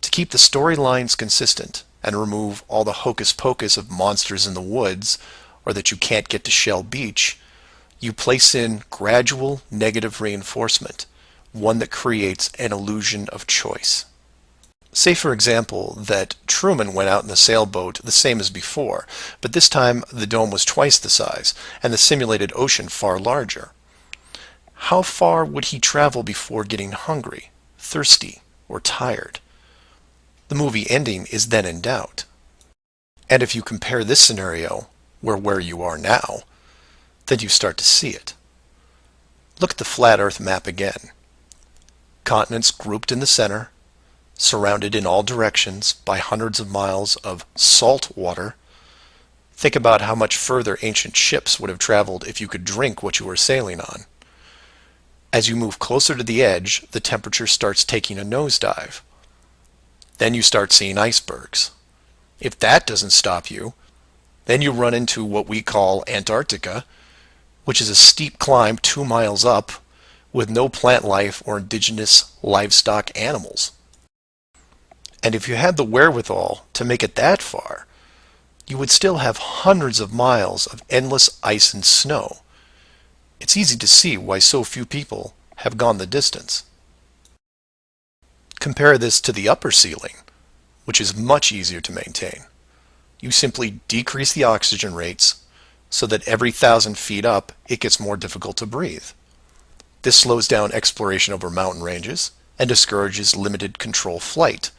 To keep the storylines consistent and remove all the hocus pocus of monsters in the woods or that you can't get to Shell Beach, you place in gradual negative reinforcement, one that creates an illusion of choice. Say, for example, that Truman went out in the sailboat the same as before, but this time the dome was twice the size and the simulated ocean far larger. How far would he travel before getting hungry, thirsty, or tired? The movie ending is then in doubt. And if you compare this scenario where you are now, then you start to see it. Look at the flat Earth map again. Continents grouped in the center, surrounded in all directions by hundreds of miles of salt water. Think about how much further ancient ships would have traveled if you could drink what you were sailing on. As you move closer to the edge, the temperature starts taking a nosedive. Then you start seeing icebergs. If that doesn't stop you, then you run into what we call Antarctica, which is a steep climb 2 miles up with no plant life or indigenous livestock animals. And if you had the wherewithal to make it that far, you would still have hundreds of miles of endless ice and snow. It's easy to see why so few people have gone the distance. Compare this to the upper ceiling, which is much easier to maintain. You simply decrease the oxygen rates so that every 1,000 feet up it gets more difficult to breathe. This slows down exploration over mountain ranges and discourages limited control flight,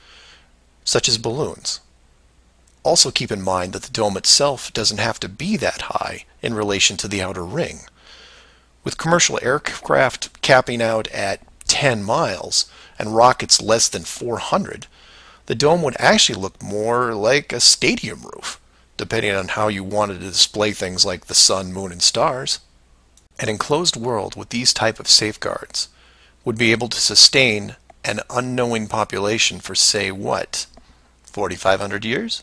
such as balloons. Also keep in mind that the dome itself doesn't have to be that high in relation to the outer ring. With commercial aircraft capping out at 10 miles and rockets less than 400, the dome would actually look more like a stadium roof, depending on how you wanted to display things like the sun, moon, and stars. An enclosed world with these type of safeguards would be able to sustain an unknowing population for, say, what, 4,500 years?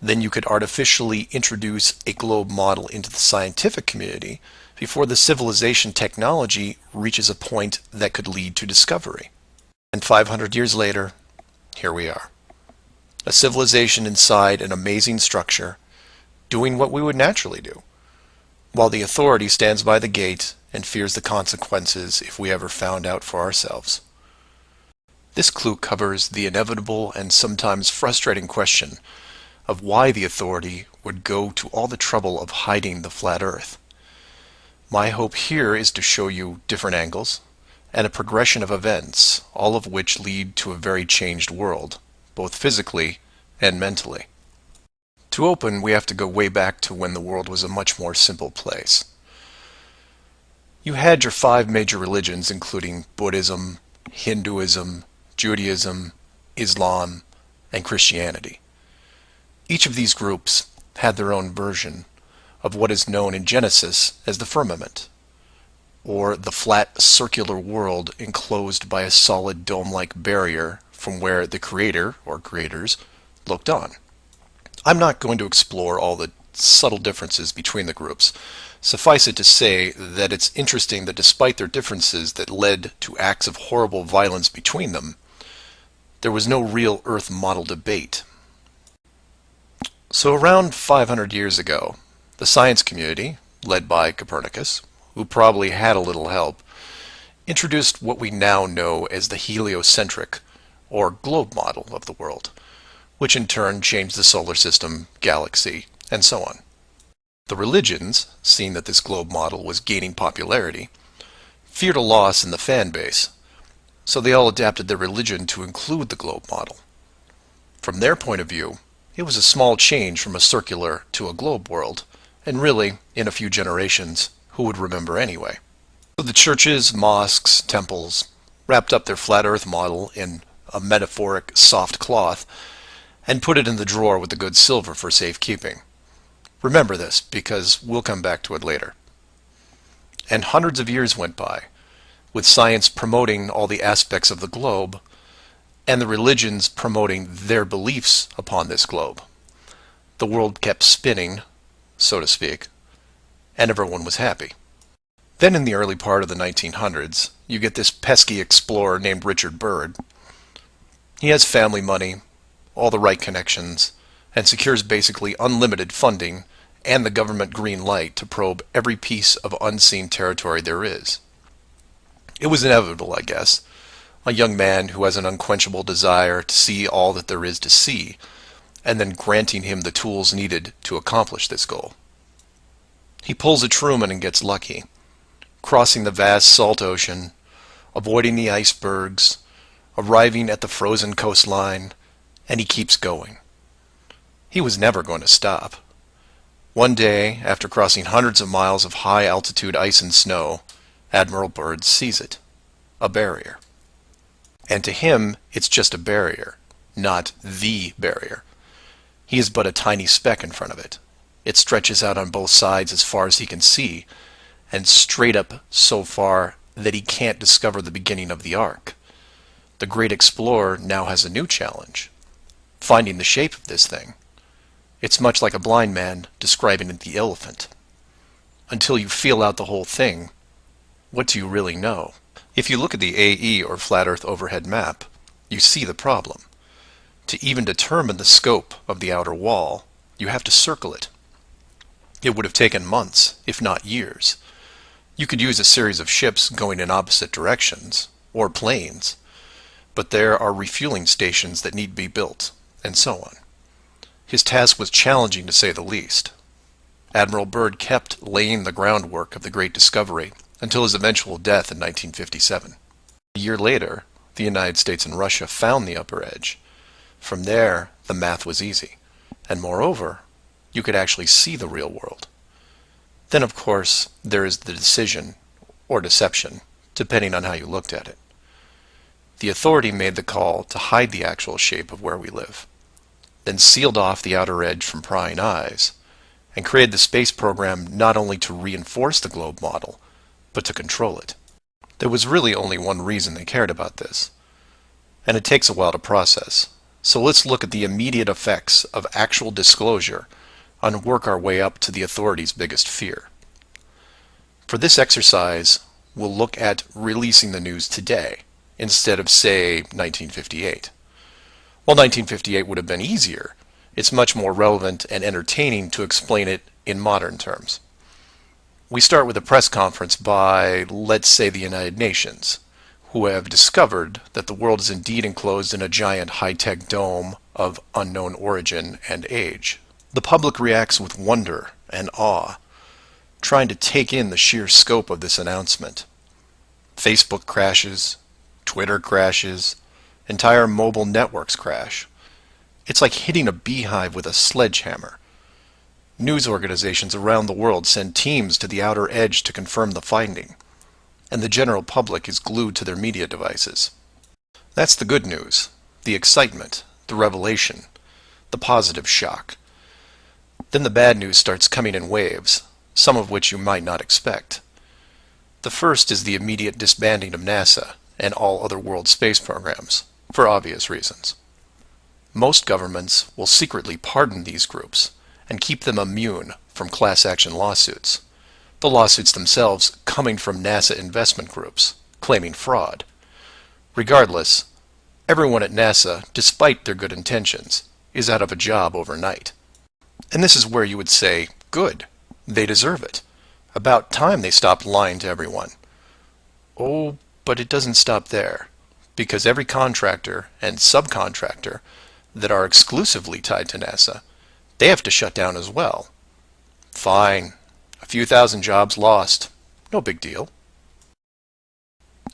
Then you could artificially introduce a globe model into the scientific community before the civilization technology reaches a point that could lead to discovery. And 500 years later, here we are. A civilization inside an amazing structure, doing what we would naturally do, while the authority stands by the gate and fears the consequences if we ever found out for ourselves. This clue covers the inevitable and sometimes frustrating question of why the authority would go to all the trouble of hiding the flat Earth. My hope here is to show you different angles and a progression of events, all of which lead to a very changed world, both physically and mentally. To open, we have to go way back to when the world was a much more simple place. You had your 5 major religions, including Buddhism, Hinduism, Judaism, Islam, and Christianity. Each of these groups had their own version of what is known in Genesis as the firmament, or the flat circular world enclosed by a solid dome-like barrier from where the creator, or creators, looked on. I'm not going to explore all the subtle differences between the groups. Suffice it to say that it's interesting that despite their differences that led to acts of horrible violence between them, there was no real Earth model debate. So around 500 years ago, the science community, led by Copernicus, who probably had a little help, introduced what we now know as the heliocentric, or globe model of the world, which in turn changed the solar system, galaxy, and so on. The religions, seeing that this globe model was gaining popularity, feared a loss in the fan base, so they all adapted their religion to include the globe model. From their point of view, it was a small change from a circular to a globe world, and really, in a few generations, who would remember anyway? So the churches, mosques, temples wrapped up their flat earth model in a metaphoric soft cloth and put it in the drawer with the good silver for safekeeping. Remember this, because we'll come back to it later. And hundreds of years went by, with science promoting all the aspects of the globe, and the religions promoting their beliefs upon this globe. The world kept spinning, so to speak, and everyone was happy. Then in the early part of the 1900s, you get this pesky explorer named Richard Byrd. He has family money, all the right connections, and secures basically unlimited funding and the government green light to probe every piece of unseen territory there is. It was inevitable, I guess. A young man who has an unquenchable desire to see all that there is to see, and then granting him the tools needed to accomplish this goal. He pulls a Truman and gets lucky, crossing the vast salt ocean, avoiding the icebergs, arriving at the frozen coastline, and he keeps going. He was never going to stop. One day, after crossing hundreds of miles of high-altitude ice and snow, Admiral Byrd sees it, a barrier. And to him, it's just a barrier, not the barrier. He is but a tiny speck in front of it. It stretches out on both sides as far as he can see, and straight up so far that he can't discover the beginning of the arc. The great explorer now has a new challenge, finding the shape of this thing. It's much like a blind man describing the elephant. Until you feel out the whole thing, what do you really know? If you look at the AE, or Flat Earth Overhead Map, you see the problem. To even determine the scope of the outer wall, you have to circle it. It would have taken months, if not years. You could use a series of ships going in opposite directions, or planes, but there are refueling stations that need to be built, and so on. His task was challenging to say the least. Admiral Byrd kept laying the groundwork of the great discovery until his eventual death in 1957. A year later, the United States and Russia found the upper edge. From there, the math was easy, and moreover, you could actually see the real world. Then, of course, there is the decision, or deception, depending on how you looked at it. The authority made the call to hide the actual shape of where we live, then sealed off the outer edge from prying eyes, and created the space program not only to reinforce the globe model, but to control it. There was really only one reason they cared about this, and it takes a while to process. So let's look at the immediate effects of actual disclosure and work our way up to the authorities' biggest fear. For this exercise, we'll look at releasing the news today, instead of, say, 1958. While 1958 would have been easier, it's much more relevant and entertaining to explain it in modern terms. We start with a press conference by, let's say, the United Nations, who have discovered that the world is indeed enclosed in a giant high-tech dome of unknown origin and age. The public reacts with wonder and awe, trying to take in the sheer scope of this announcement. Facebook crashes, Twitter crashes, entire mobile networks crash. It's like hitting a beehive with a sledgehammer. News organizations around the world send teams to the outer edge to confirm the finding, and the general public is glued to their media devices. That's the good news, the excitement, the revelation, the positive shock. Then the bad news starts coming in waves, some of which you might not expect. The first is the immediate disbanding of NASA and all other world space programs, for obvious reasons. Most governments will secretly pardon these groups and keep them immune from class action lawsuits. The lawsuits themselves coming from NASA investment groups, claiming fraud. Regardless, everyone at NASA, despite their good intentions, is out of a job overnight. And this is where you would say, good, they deserve it. About time they stopped lying to everyone. Oh, but it doesn't stop there, because every contractor and subcontractor that are exclusively tied to NASA, they have to shut down as well. Fine, a few thousand jobs lost, no big deal.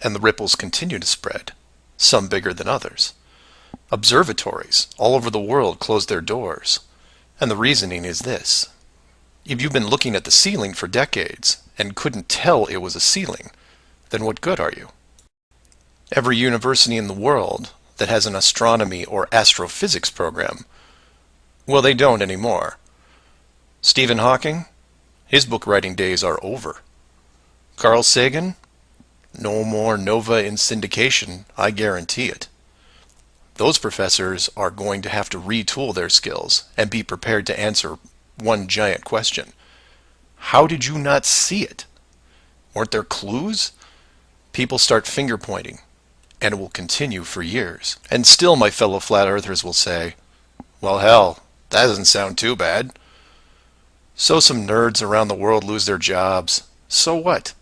And the ripples continue to spread, some bigger than others. Observatories all over the world closed their doors, and the reasoning is this. If you've been looking at the ceiling for decades and couldn't tell it was a ceiling, then what good are you? Every university in the world that has an astronomy or astrophysics program, well, they don't anymore. Stephen Hawking, his book writing days are over. Carl Sagan, no more nova in syndication, I guarantee it. Those professors are going to have to retool their skills and be prepared to answer one giant question. How did you not see it? Weren't there clues? People start finger pointing, and it will continue for years. And still my fellow flat earthers will say, well, hell, that doesn't sound too bad. So some nerds around the world lose their jobs. So what?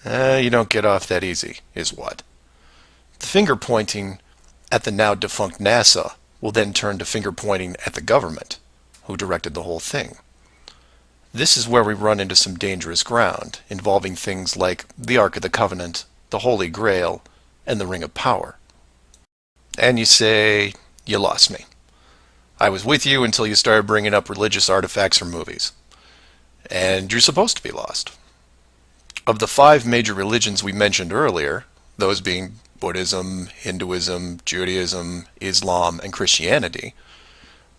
You don't get off that easy, is what. The finger pointing at the now defunct NASA will then turn to finger pointing at the government, who directed the whole thing. This is where we run into some dangerous ground, involving things like the Ark of the Covenant, the Holy Grail, and the Ring of Power. And you say, you lost me. I was with you until you started bringing up religious artifacts from movies. And you're supposed to be lost. Of the 5 major religions we mentioned earlier, those being Buddhism, Hinduism, Judaism, Islam, and Christianity,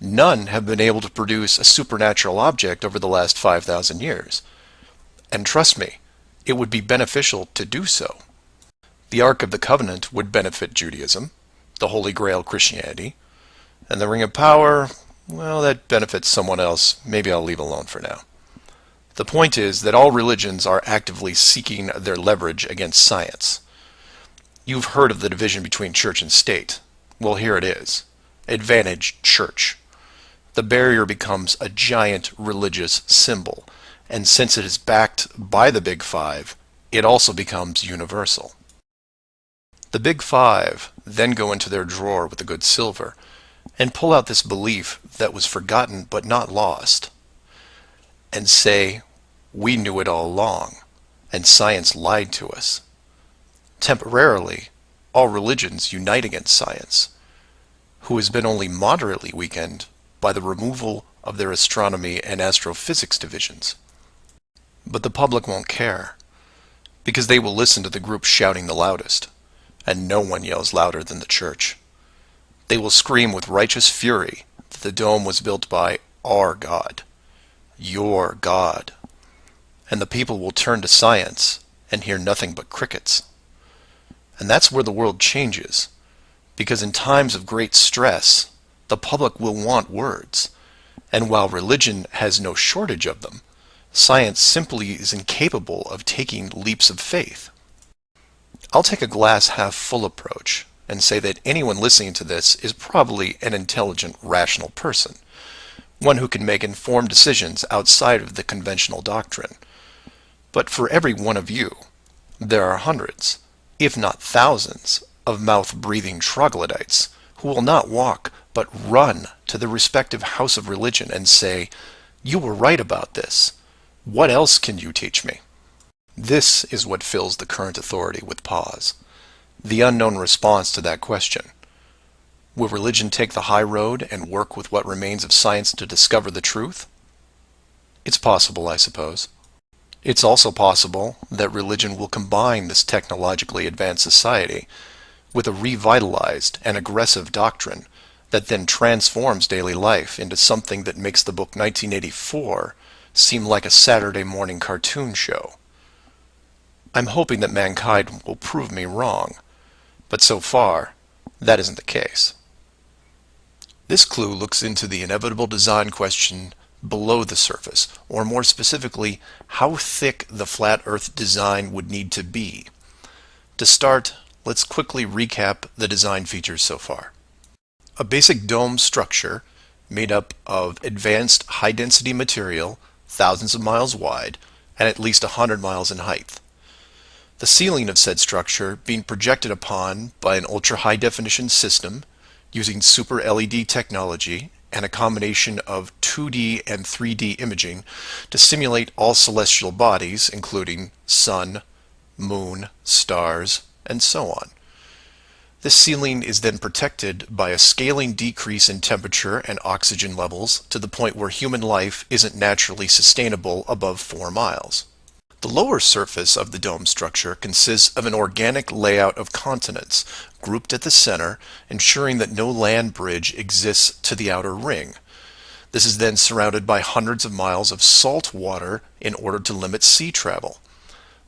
none have been able to produce a supernatural object over the last 5,000 years. And trust me, it would be beneficial to do so. The Ark of the Covenant would benefit Judaism, the Holy Grail Christianity, and the Ring of Power, well, that benefits someone else. Maybe I'll leave alone for now. The point is that all religions are actively seeking their leverage against science. You've heard of the division between church and state. Well, here it is. Advantage church. The barrier becomes a giant religious symbol, and since it is backed by the Big Five, it also becomes universal. The Big Five then go into their drawer with the good silver and pull out this belief that was forgotten but not lost, and say, we knew it all along, and science lied to us. Temporarily, all religions unite against science, who has been only moderately weakened by the removal of their astronomy and astrophysics divisions. But the public won't care, because they will listen to the group shouting the loudest, and no one yells louder than the church. They will scream with righteous fury that the dome was built by our God, your God, and the people will turn to science and hear nothing but crickets. And that's where the world changes, because in times of great stress, the public will want words, and while religion has no shortage of them, science simply is incapable of taking leaps of faith. I'll take a glass half full approach and say that anyone listening to this is probably an intelligent, rational person, one who can make informed decisions outside of the conventional doctrine. But for every one of you, there are hundreds, if not thousands, of mouth-breathing troglodytes who will not walk but run to the respective house of religion and say, you were right about this. What else can you teach me? This is what fills the current authority with pause. The unknown response to that question. Will religion take the high road and work with what remains of science to discover the truth? It's possible, I suppose. It's also possible that religion will combine this technologically advanced society with a revitalized and aggressive doctrine that then transforms daily life into something that makes the book 1984 seem like a Saturday morning cartoon show. I'm hoping that mankind will prove me wrong, but so far, that isn't the case. This clue looks into the inevitable design question below the surface, or more specifically, how thick the flat Earth design would need to be. To start, let's quickly recap the design features so far. A basic dome structure made up of advanced high-density material, thousands of miles wide, and at least 100 miles in height. The ceiling of said structure being projected upon by an ultra-high-definition system using super LED technology and a combination of 2D and 3D imaging to simulate all celestial bodies, including sun, moon, stars, and so on. This ceiling is then protected by a scaling decrease in temperature and oxygen levels to the point where human life isn't naturally sustainable above 4 miles. The lower surface of the dome structure consists of an organic layout of continents grouped at the center, ensuring that no land bridge exists to the outer ring. This is then surrounded by hundreds of miles of salt water in order to limit sea travel.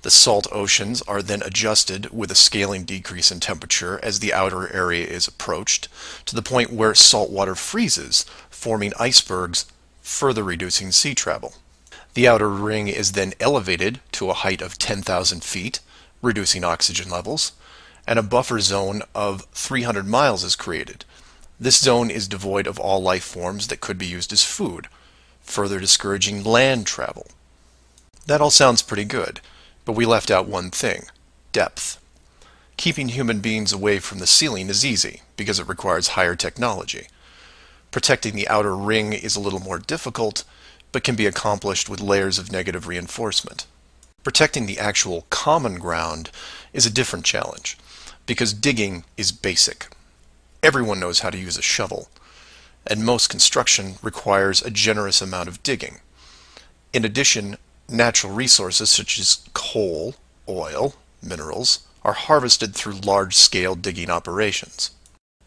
The salt oceans are then adjusted with a scaling decrease in temperature as the outer area is approached, to the point where salt water freezes, forming icebergs, further reducing sea travel. The outer ring is then elevated to a height of 10,000 feet, reducing oxygen levels, and a buffer zone of 300 miles is created. This zone is devoid of all life forms that could be used as food, further discouraging land travel. That all sounds pretty good, but we left out one thing: depth. Keeping human beings away from the ceiling is easy, because it requires higher technology. Protecting the outer ring is a little more difficult, but can be accomplished with layers of negative reinforcement. Protecting the actual common ground is a different challenge, because digging is basic. Everyone knows how to use a shovel, and most construction requires a generous amount of digging. In addition, natural resources such as coal, oil, minerals are harvested through large-scale digging operations.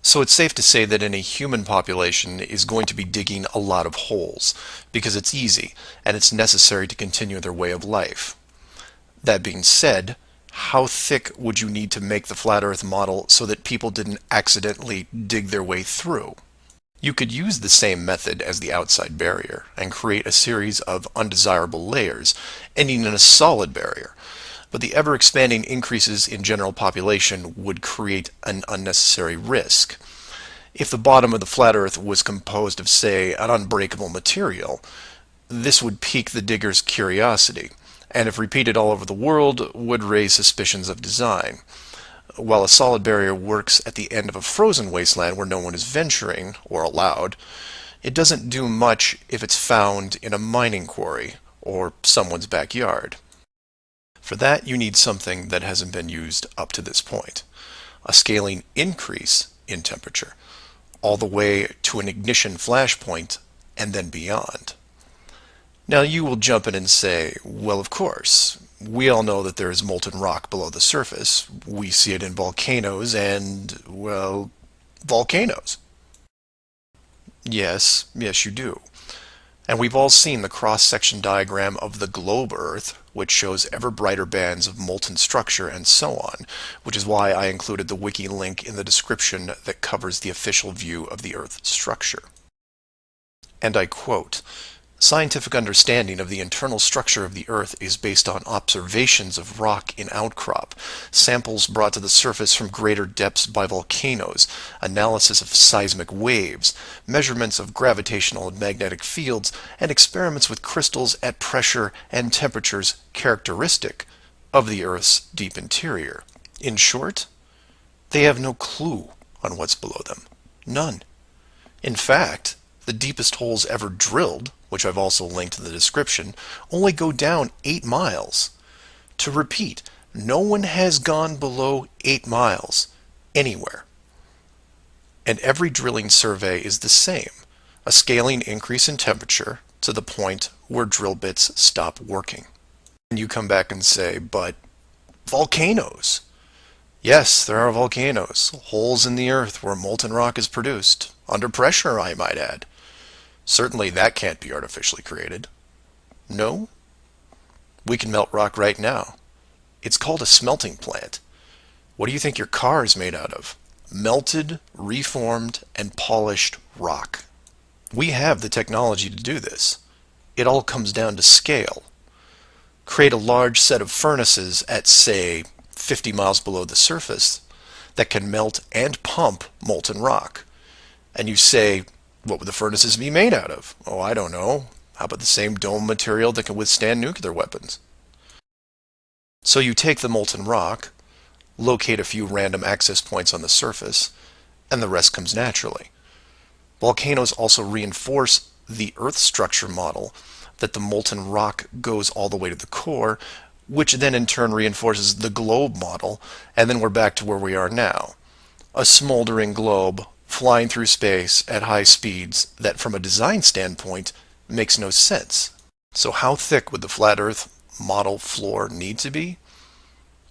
So it's safe to say that any human population is going to be digging a lot of holes, because it's easy and it's necessary to continue their way of life. That being said, how thick would you need to make the flat Earth model so that people didn't accidentally dig their way through? You could use the same method as the outside barrier and create a series of undesirable layers, ending in a solid barrier. But the ever-expanding increases in general population would create an unnecessary risk. If the bottom of the flat Earth was composed of, say, an unbreakable material, this would pique the digger's curiosity, and if repeated all over the world, would raise suspicions of design. While a solid barrier works at the end of a frozen wasteland where no one is venturing, or allowed, it doesn't do much if it's found in a mining quarry or someone's backyard. For that, you need something that hasn't been used up to this point: a scaling increase in temperature, all the way to an ignition flashpoint and then beyond. Now you will jump in and say, well, of course, we all know that there is molten rock below the surface. We see it in volcanoes and, well, volcanoes. Yes, you do. And we've all seen the cross-section diagram of the globe Earth, which shows ever brighter bands of molten structure and so on, which is why I included the wiki link in the description that covers the official view of the Earth's structure. And I quote, "Scientific understanding of the internal structure of the Earth is based on observations of rock in outcrop, samples brought to the surface from greater depths by volcanoes, analysis of seismic waves, measurements of gravitational and magnetic fields, and experiments with crystals at pressure and temperatures characteristic of the Earth's deep interior." In short, they have no clue on what's below them. None. In fact, the deepest holes ever drilled, which I've also linked in the description, only go down 8 miles. To repeat, no one has gone below 8 miles anywhere. And every drilling survey is the same: a scaling increase in temperature to the point where drill bits stop working. And you come back and say, but volcanoes. Yes, there are volcanoes, holes in the earth where molten rock is produced, under pressure, I might add. Certainly that can't be artificially created. No? We can melt rock right now. It's called a smelting plant. What do you think your car is made out of? Melted, reformed, and polished rock. We have the technology to do this, it all comes down to scale. Create a large set of furnaces at, say, 50 miles below the surface that can melt and pump molten rock. And you say, what would the furnaces be made out of? Oh, I don't know. How about the same dome material that can withstand nuclear weapons? So you take the molten rock, locate a few random access points on the surface, and the rest comes naturally. Volcanoes also reinforce the Earth structure model that the molten rock goes all the way to the core, which then in turn reinforces the globe model, and then we're back to where we are now. A smoldering globe flying through space at high speeds that from a design standpoint makes no sense. So how thick would the flat Earth model floor need to be?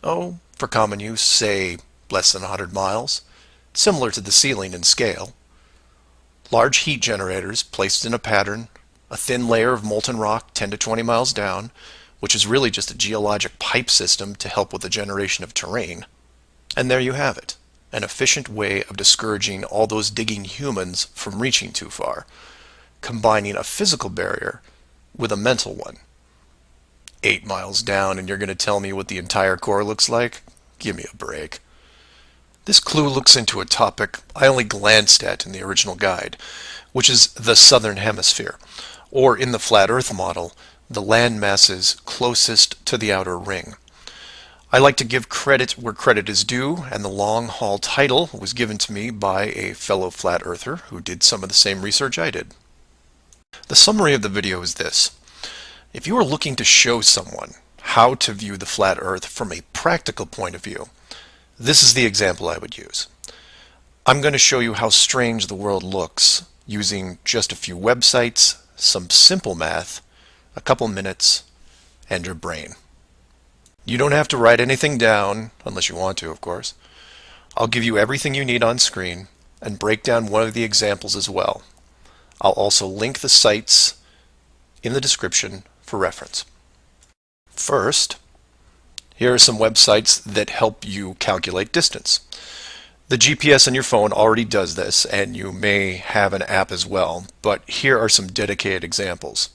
Oh, for common use, say less than 100 miles, similar to the ceiling in scale. Large heat generators placed in a pattern, a thin layer of molten rock 10 to 20 miles down, which is really just a geologic pipe system to help with the generation of terrain. And there you have it, an efficient way of discouraging all those digging humans from reaching too far, combining a physical barrier with a mental one. 8 miles down and you're going to tell me what the entire core looks like? Give me a break. This clue looks into a topic I only glanced at in the original guide, which is the southern hemisphere, or in the flat Earth model, the land masses closest to the outer ring. I like to give credit where credit is due, and the long haul title was given to me by a fellow flat earther who did some of the same research I did. The summary of the video is this. If you are looking to show someone how to view the flat Earth from a practical point of view, this is the example I would use. I'm going to show you how strange the world looks using just a few websites, some simple math, a couple minutes, and your brain. You don't have to write anything down, unless you want to, of course. I'll give you everything you need on screen and break down one of the examples as well. I'll also link the sites in the description for reference. First, here are some websites that help you calculate distance. The GPS on your phone already does this, and you may have an app as well, but here are some dedicated examples.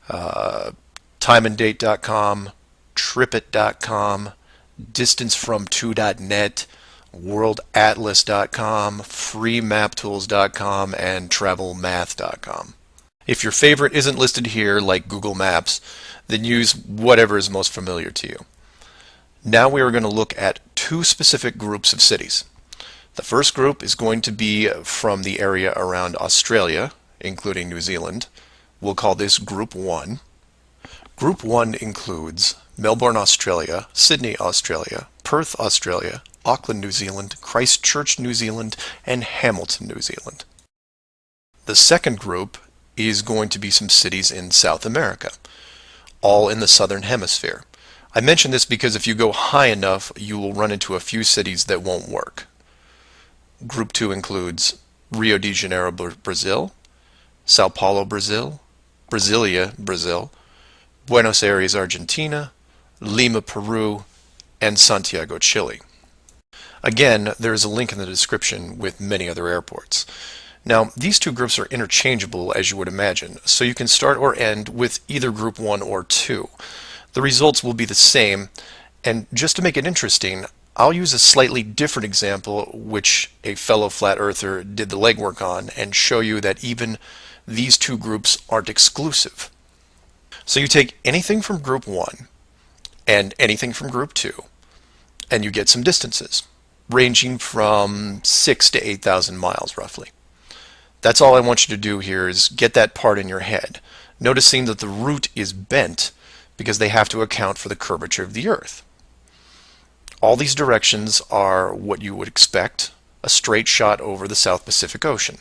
Timeanddate.com, tripit.com, distancefrom2.net, worldatlas.com, freemaptools.com, and travelmath.com. If your favorite isn't listed here, like Google Maps, then use whatever is most familiar to you. Now we are going to look at two specific groups of cities. The first group is going to be from the area around Australia, including New Zealand. We'll call this Group 1. Group 1 includes Melbourne, Australia, Sydney, Australia, Perth, Australia, Auckland, New Zealand, Christchurch, New Zealand, and Hamilton, New Zealand. The second group is going to be some cities in South America, all in the southern hemisphere. I mention this because if you go high enough, you will run into a few cities that won't work. Group 2 includes Rio de Janeiro, Brazil, Sao Paulo, Brazil, Brasilia, Brazil, Buenos Aires, Argentina, Lima, Peru, and Santiago, Chile. Again, there is a link in the description with many other airports. Now, these two groups are interchangeable, as you would imagine, so you can start or end with either Group 1 or 2. The results will be the same, and just to make it interesting, I'll use a slightly different example which a fellow flat earther did the legwork on and show you that even these two groups aren't exclusive. So you take anything from Group 1 and anything from Group 2 and you get some distances ranging from 6,000 to 8,000 miles roughly. That's all I want you to do here is get that part in your head, noticing that the root is bent because they have to account for the curvature of the Earth. All these directions are what you would expect, a straight shot over the South Pacific Ocean.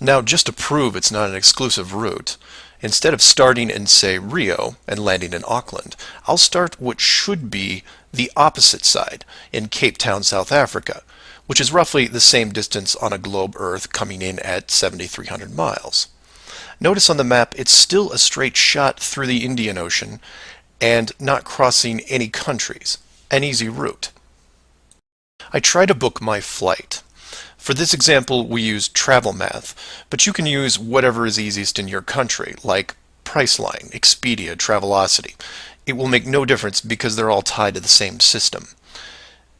Now, just to prove it's not an exclusive route, instead of starting in, say, Rio and landing in Auckland, I'll start what should be the opposite side, in Cape Town, South Africa, which is roughly the same distance on a globe Earth coming in at 7,300 miles. Notice on the map it's still a straight shot through the Indian Ocean and not crossing any countries. An easy route. I try to book my flight For this example, we use travel math, but you can use whatever is easiest in your country, like Priceline, Expedia, Travelocity. It will make no difference because they're all tied to the same system.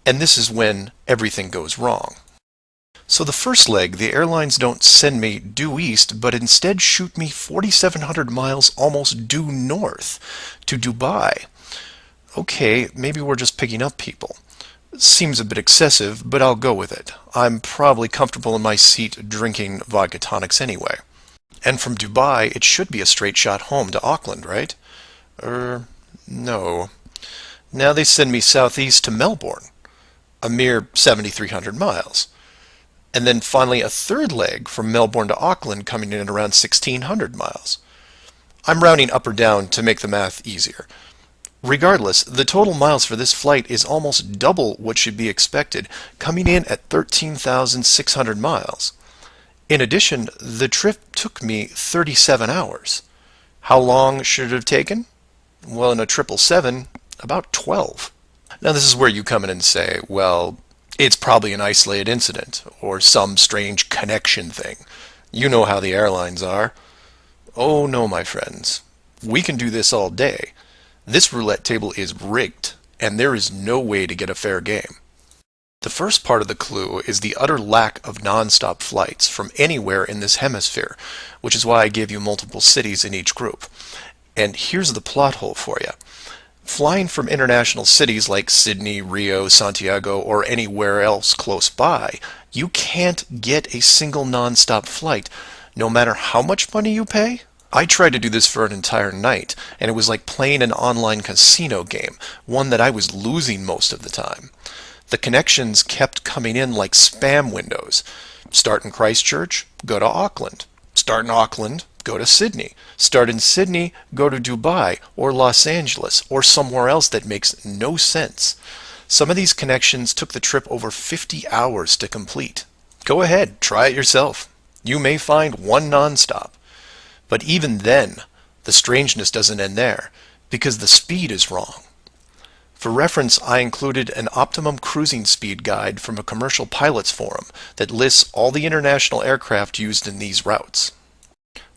And this is when everything goes wrong. So the first leg, the airlines don't send me due east, but instead shoot me 4,700 miles almost due north to Dubai. Okay, maybe we're just picking up people. Seems a bit excessive, but I'll go with it. I'm probably comfortable in my seat drinking vodka tonics anyway. And from Dubai, it should be a straight shot home to Auckland, right? No. Now they send me southeast to Melbourne, a mere 7,300 miles. And then finally a third leg from Melbourne to Auckland coming in at around 1,600 miles. I'm rounding up or down to make the math easier. Regardless, the total miles for this flight is almost double what should be expected, coming in at 13,600 miles. In addition, the trip took me 37 hours. How long should it have taken? Well, in a 777, about 12. Now this is where you come in and say, well, it's probably an isolated incident, or some strange connection thing. You know how the airlines are. Oh no, my friends. We can do this all day. This roulette table is rigged, and there is no way to get a fair game. The first part of the clue is the utter lack of non-stop flights from anywhere in this hemisphere, which is why I give you multiple cities in each group. And here's the plot hole for you. Flying from international cities like Sydney, Rio, Santiago, or anywhere else close by, you can't get a single non-stop flight, no matter how much money you pay. I tried to do this for an entire night, and it was like playing an online casino game, one that I was losing most of the time. The connections kept coming in like spam windows. Start in Christchurch, go to Auckland. Start in Auckland, go to Sydney. Start in Sydney, go to Dubai, or Los Angeles, or somewhere else that makes no sense. Some of these connections took the trip over 50 hours to complete. Go ahead, try it yourself. You may find one non-stop. But even then, the strangeness doesn't end there, because the speed is wrong. For reference, I included an optimum cruising speed guide from a commercial pilots forum that lists all the international aircraft used in these routes.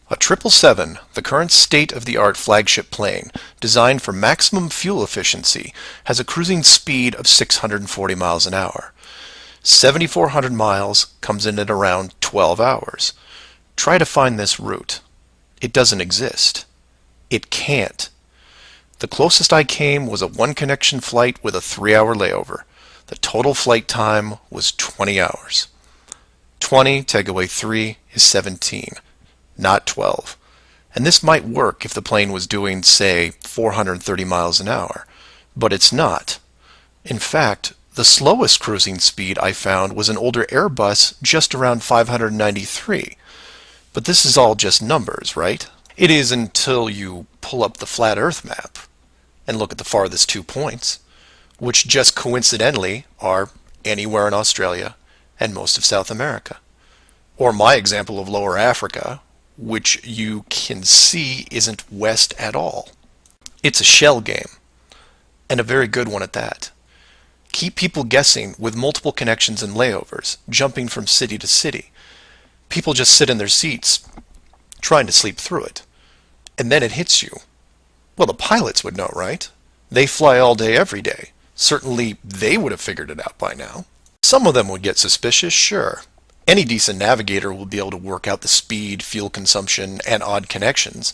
A 777, the current state-of-the-art flagship plane, designed for maximum fuel efficiency, has a cruising speed of 640 miles an hour. 7,400 miles comes in at around 12 hours. Try to find this route. It doesn't exist. It can't. The closest I came was a one-connection flight with a 3-hour layover. The total flight time was 20 hours. 20 take away 3 is 17, not 12. And this might work if the plane was doing, say, 430 miles an hour. But it's not. In fact, the slowest cruising speed I found was an older Airbus just around 593. But this is all just numbers, right? It is until you pull up the flat Earth map and look at the farthest 2 points, which just coincidentally are anywhere in Australia and most of South America. Or my example of Lower Africa, which you can see isn't west at all. It's a shell game, and a very good one at that. Keep people guessing with multiple connections and layovers, jumping from city to city. People just sit in their seats, trying to sleep through it. And then it hits you. Well, the pilots would know, right? They fly all day, every day. Certainly, they would have figured it out by now. Some of them would get suspicious, sure. Any decent navigator will be able to work out the speed, fuel consumption, and odd connections.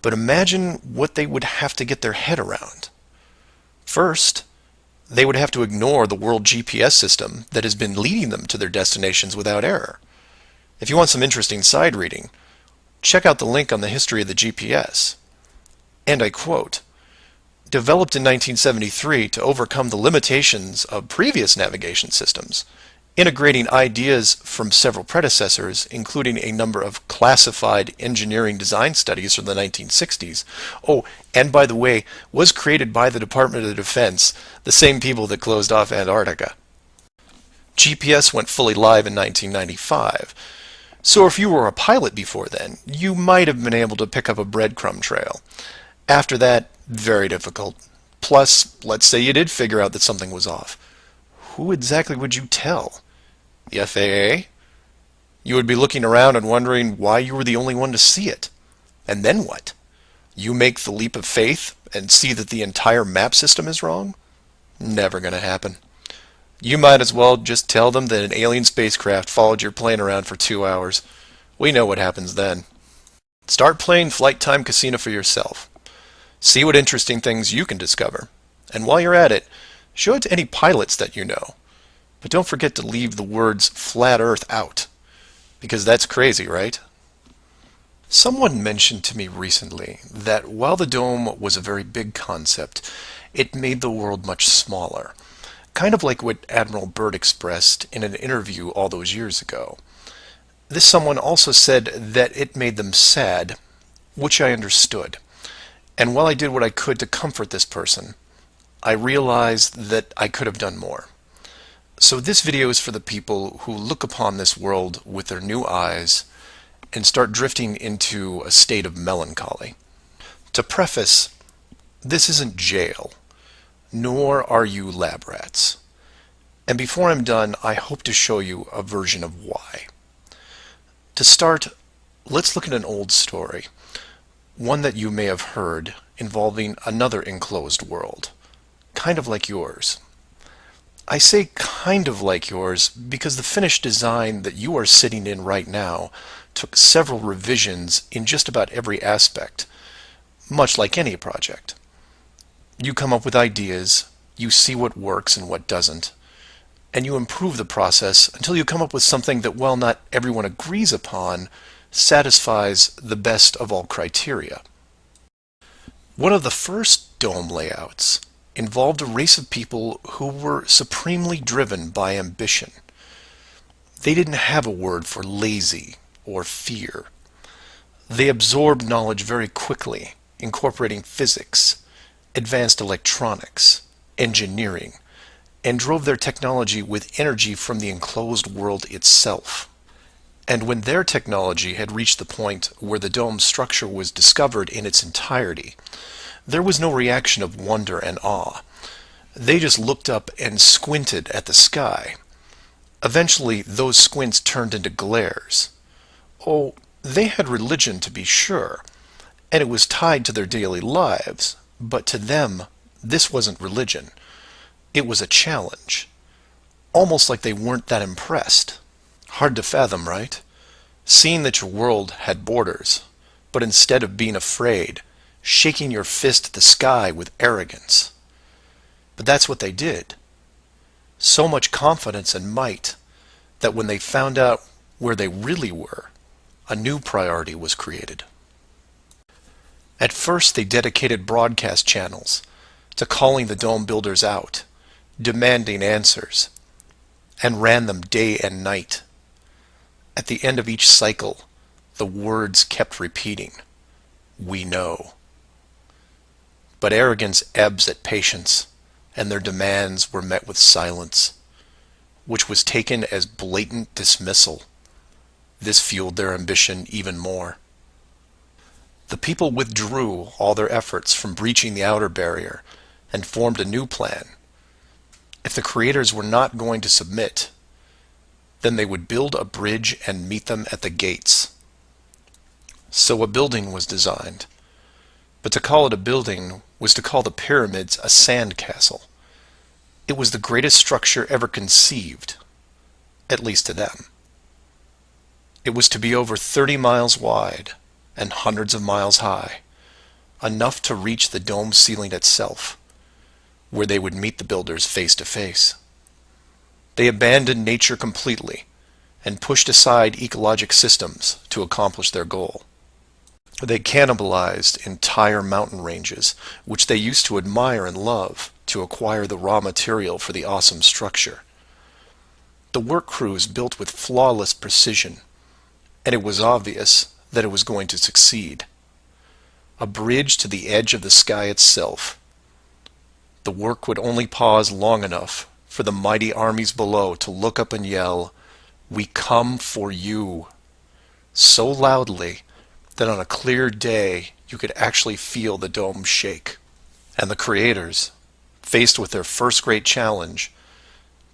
But imagine what they would have to get their head around. First, they would have to ignore the world GPS system that has been leading them to their destinations without error. If you want some interesting side reading, check out the link on the history of the GPS. And I quote, "Developed in 1973 to overcome the limitations of previous navigation systems, integrating ideas from several predecessors, including a number of classified engineering design studies from the 1960s. Oh, and by the way, was created by the Department of Defense, the same people that closed off Antarctica. GPS went fully live in 1995. So if you were a pilot before then, you might have been able to pick up a breadcrumb trail. After that, very difficult. Plus, let's say you did figure out that something was off. Who exactly would you tell? The FAA? You would be looking around and wondering why you were the only one to see it. And then what? You make the leap of faith and see that the entire map system is wrong? Never gonna happen. You might as well just tell them that an alien spacecraft followed your plane around for 2 hours. We know what happens then. Start playing Flight Time Casino for yourself. See what interesting things you can discover. And while you're at it, show it to any pilots that you know. But don't forget to leave the words flat Earth out. Because that's crazy, right? Someone mentioned to me recently that while the dome was a very big concept, it made the world much smaller. Kind of like what Admiral Byrd expressed in an interview all those years ago. This someone also said that it made them sad, which I understood. And while I did what I could to comfort this person, I realized that I could have done more. So this video is for the people who look upon this world with their new eyes and start drifting into a state of melancholy. To preface, this isn't jail, nor are you lab rats. And before I'm done, I hope to show you a version of why. To start, let's look at an old story, one that you may have heard involving another enclosed world, kind of like yours. I say kind of like yours because the finished design that you are sitting in right now took several revisions in just about every aspect, much like any project. You come up with ideas, you see what works and what doesn't, and you improve the process until you come up with something that, while not everyone agrees upon, satisfies the best of all criteria. One of the first dome layouts involved a race of people who were supremely driven by ambition. They didn't have a word for lazy or fear. They absorbed knowledge very quickly, incorporating physics, advanced electronics, engineering, and drove their technology with energy from the enclosed world itself. And when their technology had reached the point where the dome structure was discovered in its entirety, there was no reaction of wonder and awe. They just looked up and squinted at the sky. Eventually, those squints turned into glares. Oh, they had religion to be sure, and it was tied to their daily lives, but to them, this wasn't religion. It was a challenge. Almost like they weren't that impressed. Hard to fathom, right? Seeing that your world had borders, but instead of being afraid, shaking your fist at the sky with arrogance. But that's what they did. So much confidence and might that when they found out where they really were, a new priority was created. At first, they dedicated broadcast channels to calling the dome builders out, demanding answers, and ran them day and night. At the end of each cycle, the words kept repeating, "We know." But arrogance ebbs at patience, and their demands were met with silence, which was taken as blatant dismissal. This fueled their ambition even more. The people withdrew all their efforts from breaching the outer barrier and formed a new plan. If the creators were not going to submit, then they would build a bridge and meet them at the gates. So a building was designed. But to call it a building was to call the pyramids a sand castle. It was the greatest structure ever conceived, at least to them. It was to be over 30 miles wide and hundreds of miles high, enough to reach the dome ceiling itself, where they would meet the builders face to face. They abandoned nature completely and pushed aside ecologic systems to accomplish their goal. They cannibalized entire mountain ranges, which they used to admire and love, to acquire the raw material for the awesome structure. The work crews built with flawless precision, and it was obvious that it was going to succeed. A bridge to the edge of the sky itself. The work would only pause long enough for the mighty armies below to look up and yell, "We come for you," so loudly that on a clear day you could actually feel the dome shake. And the creators, faced with their first great challenge,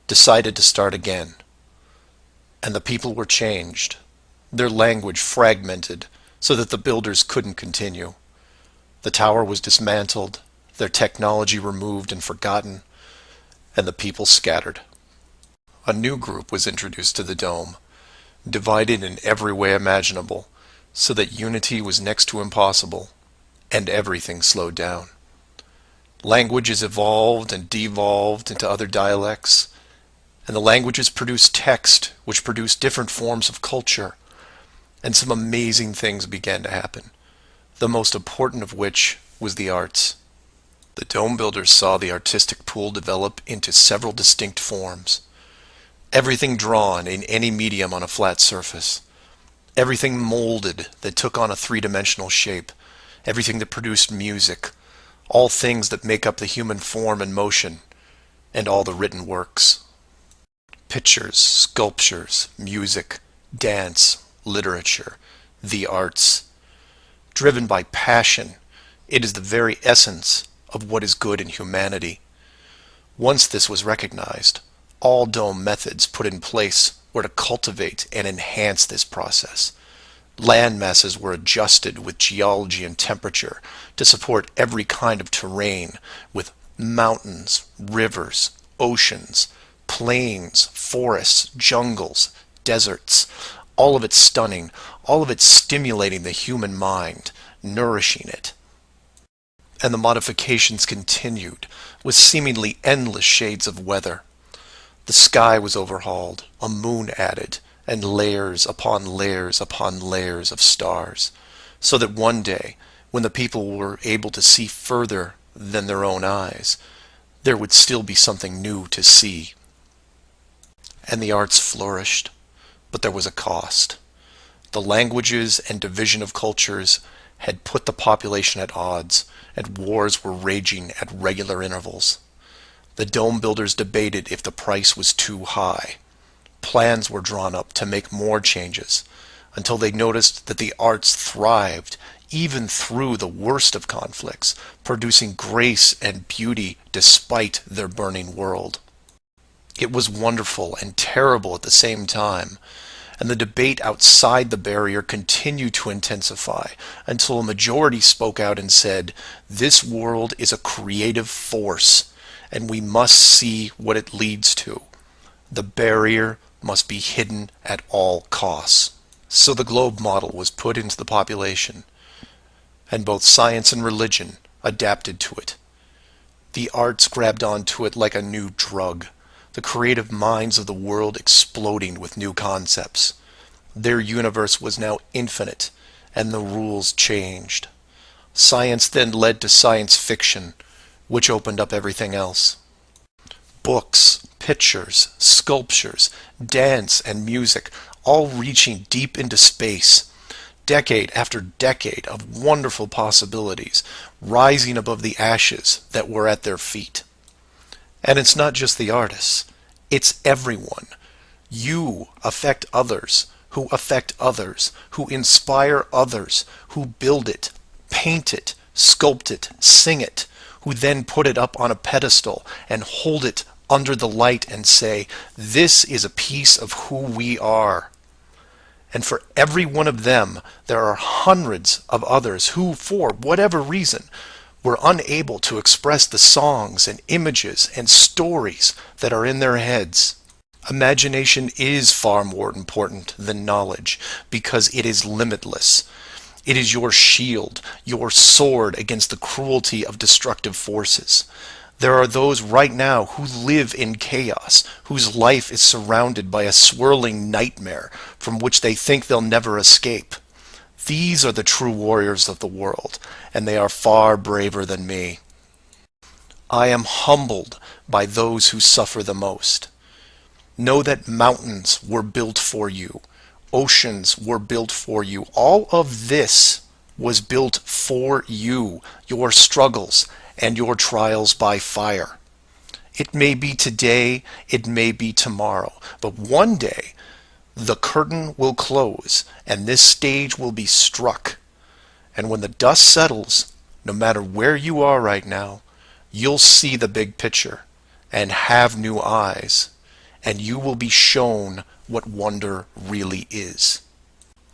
decided to start again. and the people were changed, their language fragmented so that the builders couldn't continue. The tower was dismantled, their technology removed and forgotten, and the people scattered. A new group was introduced to the dome, divided in every way imaginable, so that unity was next to impossible, and everything slowed down. Languages evolved and devolved into other dialects, and the languages produced text, which produced different forms of culture, and some amazing things began to happen, the most important of which was the arts. The dome builders saw the artistic pool develop into several distinct forms. Everything drawn in any medium on a flat surface. Everything molded that took on a three-dimensional shape. Everything that produced music. All things that make up the human form and motion. And all the written works. Pictures, sculptures, music, dance, literature, the arts. Driven by passion, it is the very essence of what is good in humanity. Once this was recognized, all dome methods put in place were to cultivate and enhance this process. Land masses were adjusted with geology and temperature to support every kind of terrain, with mountains, rivers, oceans, plains, forests, jungles, deserts, all of it stunning, all of it stimulating the human mind, nourishing it. And the modifications continued, with seemingly endless shades of weather. The sky was overhauled, a moon added, and layers upon layers upon layers of stars, so that one day, when the people were able to see further than their own eyes, there would still be something new to see. And the arts flourished, but there was a cost. The languages and division of cultures had put the population at odds, and wars were raging at regular intervals. The dome builders debated if the price was too high. Plans were drawn up to make more changes, until they noticed that the arts thrived even through the worst of conflicts, producing grace and beauty despite their burning world. It was wonderful and terrible at the same time, and the debate outside the barrier continued to intensify until a majority spoke out and said, "This world is a creative force, and we must see what it leads to. The barrier must be hidden at all costs." So the globe model was put into the population, and both science and religion adapted to it. The arts grabbed onto it like a new drug, the creative minds of the world exploding with new concepts. Their universe was now infinite, and the rules changed. Science then led to science fiction, which opened up everything else. Books, pictures, sculptures, dance, and music, all reaching deep into space, decade after decade of wonderful possibilities, rising above the ashes that were at their feet. And it's not just the artists, it's everyone. You affect others, who affect others, who inspire others, who build it, paint it, sculpt it, sing it, who then put it up on a pedestal and hold it under the light and say, "This is a piece of who we are." And for every one of them, there are hundreds of others who, for whatever reason, were unable to express the songs and images and stories that are in their heads. Imagination is far more important than knowledge because it is limitless. It is your shield, your sword against the cruelty of destructive forces. There are those right now who live in chaos, whose life is surrounded by a swirling nightmare from which they think they'll never escape. These are the true warriors of the world, and they are far braver than me. I am humbled by those who suffer the most. Know that mountains were built for you. Oceans were built for you. All of this was built for you, your struggles and your trials by fire. It may be today, it may be tomorrow, but one day the curtain will close and this stage will be struck. And when the dust settles, no matter where you are right now, you'll see the big picture and have new eyes, and you will be shown what wonder really is.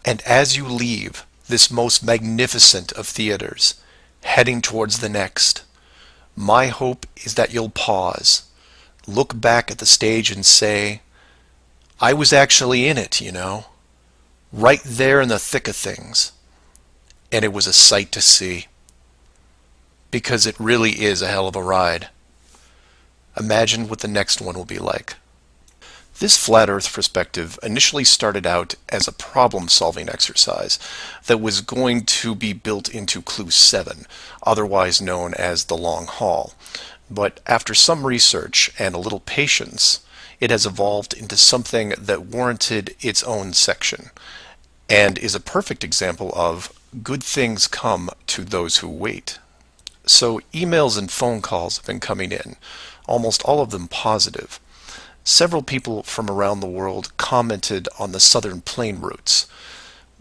And as you leave this most magnificent of theaters, heading towards the next, my hope is that you'll pause, look back at the stage and say, I was actually in it, you know, right there in the thick of things, and it was a sight to see. Because it really is a hell of a ride. Imagine what the next one will be like. This flat Earth perspective initially started out as a problem-solving exercise that was going to be built into Clue 7, otherwise known as the long haul. But after some research and a little patience, it has evolved into something that warranted its own section, and is a perfect example of good things come to those who wait. So emails and phone calls have been coming in, almost all of them positive. Several people from around the world commented on the southern plane routes.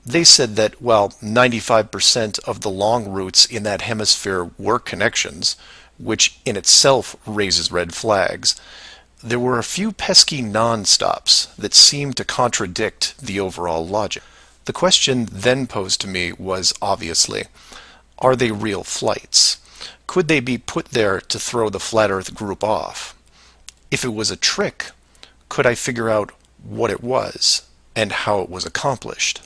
They said that while 95% of the long routes in that hemisphere were connections, which in itself raises red flags, there were a few pesky non-stops that seemed to contradict the overall logic. The question then posed to me was obviously, are they real flights? Could they be put there to throw the Flat Earth group off? If it was a trick, could I figure out what it was and how it was accomplished?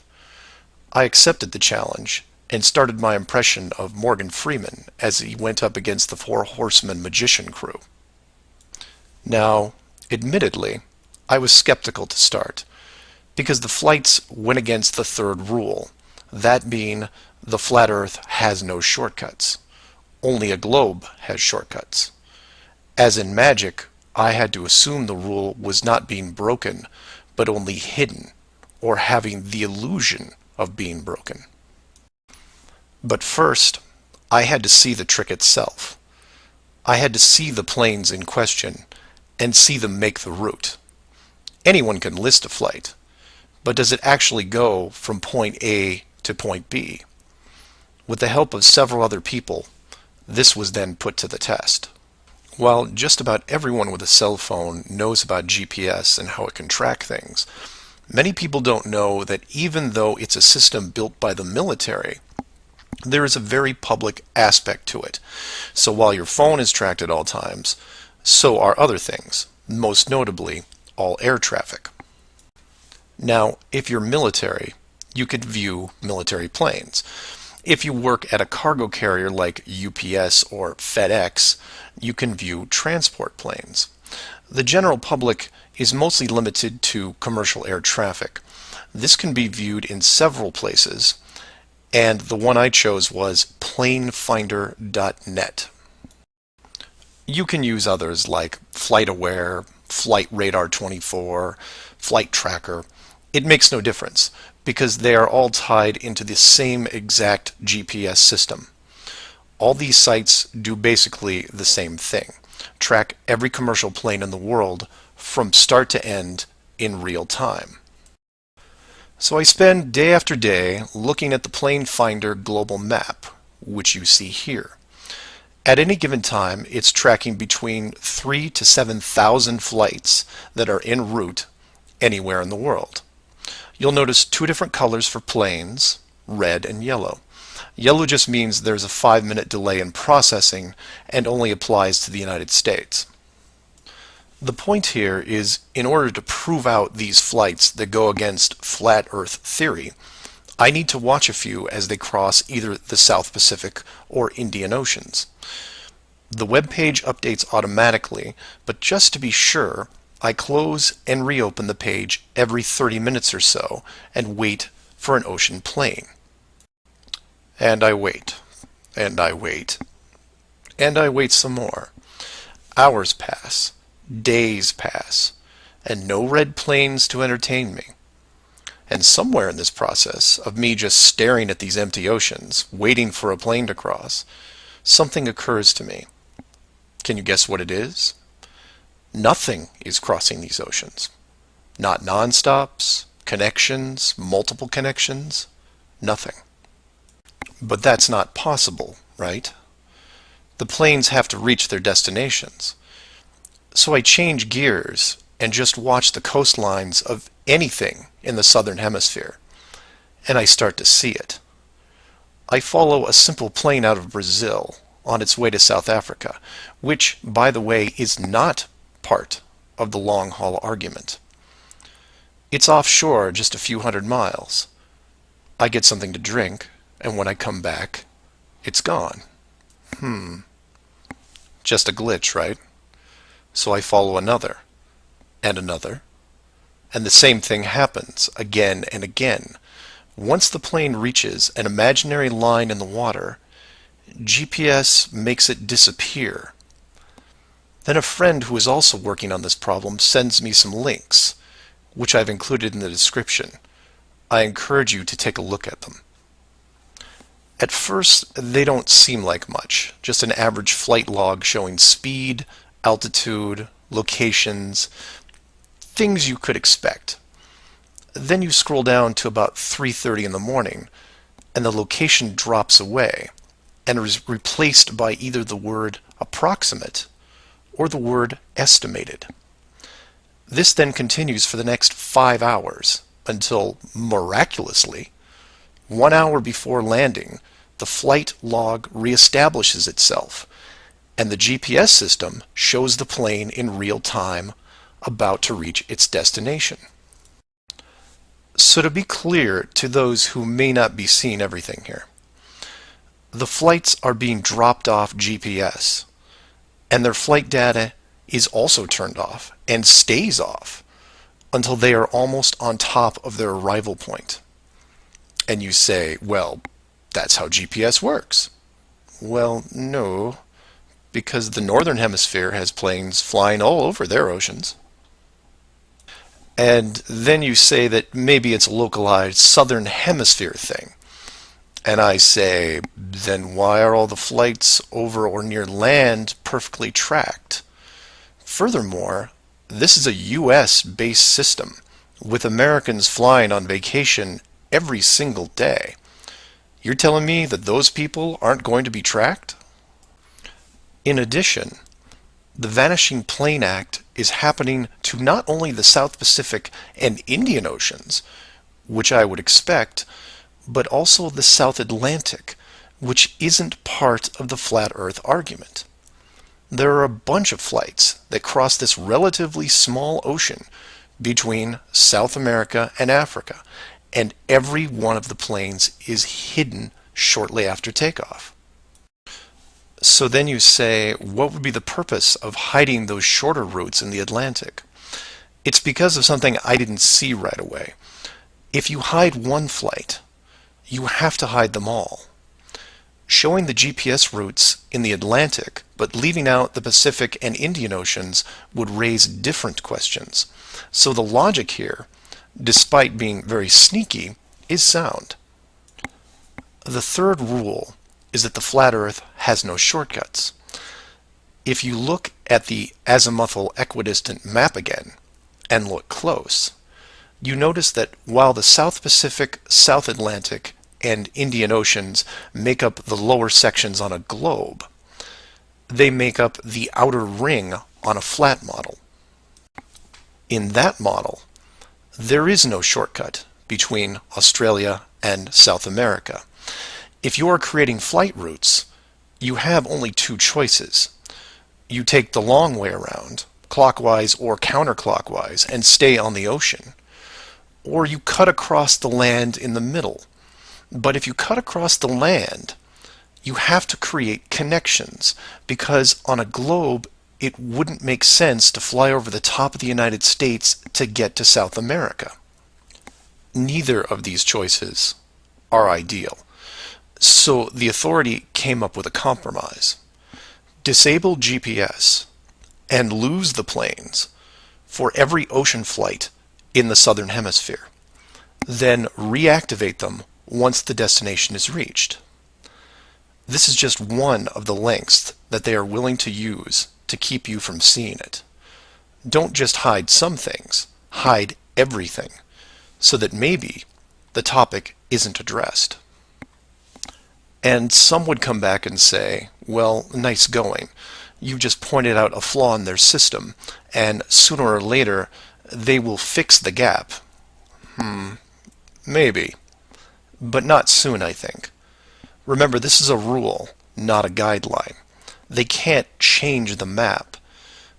I accepted the challenge and started my impression of Morgan Freeman as he went up against the Four Horsemen magician crew. Now, admittedly, I was skeptical to start, because the flights went against the third rule, that being the Flat Earth has no shortcuts. Only a globe has shortcuts. As in magic, I had to assume the rule was not being broken, but only hidden, or having the illusion of being broken. But first, I had to see the trick itself. I had to see the planes in question, and see them make the route. Anyone can list a flight, but does it actually go from point A to point B? With the help of several other people, this was then put to the test. While just about everyone with a cell phone knows about GPS and how it can track things, many people don't know that even though it's a system built by the military, there is a very public aspect to it. So while your phone is tracked at all times, so are other things, most notably all air traffic. Now, if you're military, you could view military planes. If you work at a cargo carrier like UPS or FedEx, you can view transport planes. The general public is mostly limited to commercial air traffic. This can be viewed in several places, and the one I chose was planefinder.net. You can use others like FlightAware, Flight Radar 24, Flight Tracker. It makes no difference, because they are all tied into the same exact GPS system. All these sites do basically the same thing, track every commercial plane in the world from start to end in real time. So I spend day after day looking at the Plane Finder global map, which you see here. At any given time, it's tracking between 3,000 to 7,000 flights that are en route anywhere in the world. You'll notice two different colors for planes, red and yellow. Yellow just means there's a 5-minute delay in processing and only applies to the United States. The point here is, in order to prove out these flights that go against flat Earth theory, I need to watch a few as they cross either the South Pacific or Indian Oceans. The web page updates automatically, but just to be sure, I close and reopen the page every 30 minutes or so and wait for an ocean plane. And I wait, and I wait, and I wait some more. Hours pass, days pass, and no red planes to entertain me. And somewhere in this process of me just staring at these empty oceans, waiting for a plane to cross, something occurs to me. Can you guess what it is? Nothing is crossing these oceans. Not non-stops, connections, multiple connections, nothing. But that's not possible, right? The planes have to reach their destinations. So I change gears and just watch the coastlines of anything in the southern hemisphere, and I start to see it. I follow a simple plane out of Brazil on its way to South Africa, which, by the way, is not part of the long-haul argument. It's offshore just a few hundred miles. I get something to drink, and when I come back, it's gone. Just a glitch, right? So I follow another, and another, and the same thing happens again and again. Once the plane reaches an imaginary line in the water, GPS makes it disappear. Then a friend who is also working on this problem sends me some links, which I've included in the description. I encourage you to take a look at them. At first, they don't seem like much, just an average flight log showing speed, altitude, locations, things you could expect. Then you scroll down to about 3:30 in the morning, and the location drops away and is replaced by either the word approximate or the word estimated. This then continues for the next 5 hours until, miraculously, 1 hour before landing, the flight log reestablishes itself, and the GPS system shows the plane in real time about to reach its destination. So to be clear to those who may not be seeing everything here, the flights are being dropped off GPS, and their flight data is also turned off and stays off until they are almost on top of their arrival point. And you say, well, that's how GPS works. Well, no, because the northern hemisphere has planes flying all over their oceans. And then you say that maybe it's a localized southern hemisphere thing. And I say, then why are all the flights over or near land perfectly tracked? Furthermore, this is a US-based system, with Americans flying on vacation every single day. You're telling me that those people aren't going to be tracked? In addition, the Vanishing Plane Act is happening to not only the South Pacific and Indian Oceans, which I would expect, but also the South Atlantic, which isn't part of the flat Earth argument. There are a bunch of flights that cross this relatively small ocean between South America and Africa, and every one of the planes is hidden shortly after takeoff. So then you say, what would be the purpose of hiding those shorter routes in the Atlantic? It's because of something I didn't see right away. If you hide one flight, you have to hide them all. Showing the GPS routes in the Atlantic, but leaving out the Pacific and Indian Oceans would raise different questions. So the logic here, despite being very sneaky, is sound. The third rule is that the flat Earth has no shortcuts. If you look at the azimuthal equidistant map again, and look close, you notice that while the South Pacific, South Atlantic, and Indian Oceans make up the lower sections on a globe, they make up the outer ring on a flat model. In that model, there is no shortcut between Australia and South America. If you are creating flight routes, you have only two choices. You take the long way around, clockwise or counterclockwise, and stay on the ocean. Or you cut across the land in the middle. But if you cut across the land, you have to create connections, because on a globe, it wouldn't make sense to fly over the top of the United States to get to South America. Neither of these choices are ideal. So the authority came up with a compromise. Disable GPS and lose the planes for every ocean flight in the southern hemisphere. Then reactivate them once the destination is reached. This is just one of the lengths that they are willing to use to keep you from seeing it. Don't just hide some things, hide everything, so that maybe the topic isn't addressed. And some would come back and say, well, nice going. You just pointed out a flaw in their system, and sooner or later they will fix the gap Maybe. But not soon, I think. Remember, this is a rule, not a guideline. They can't change the map,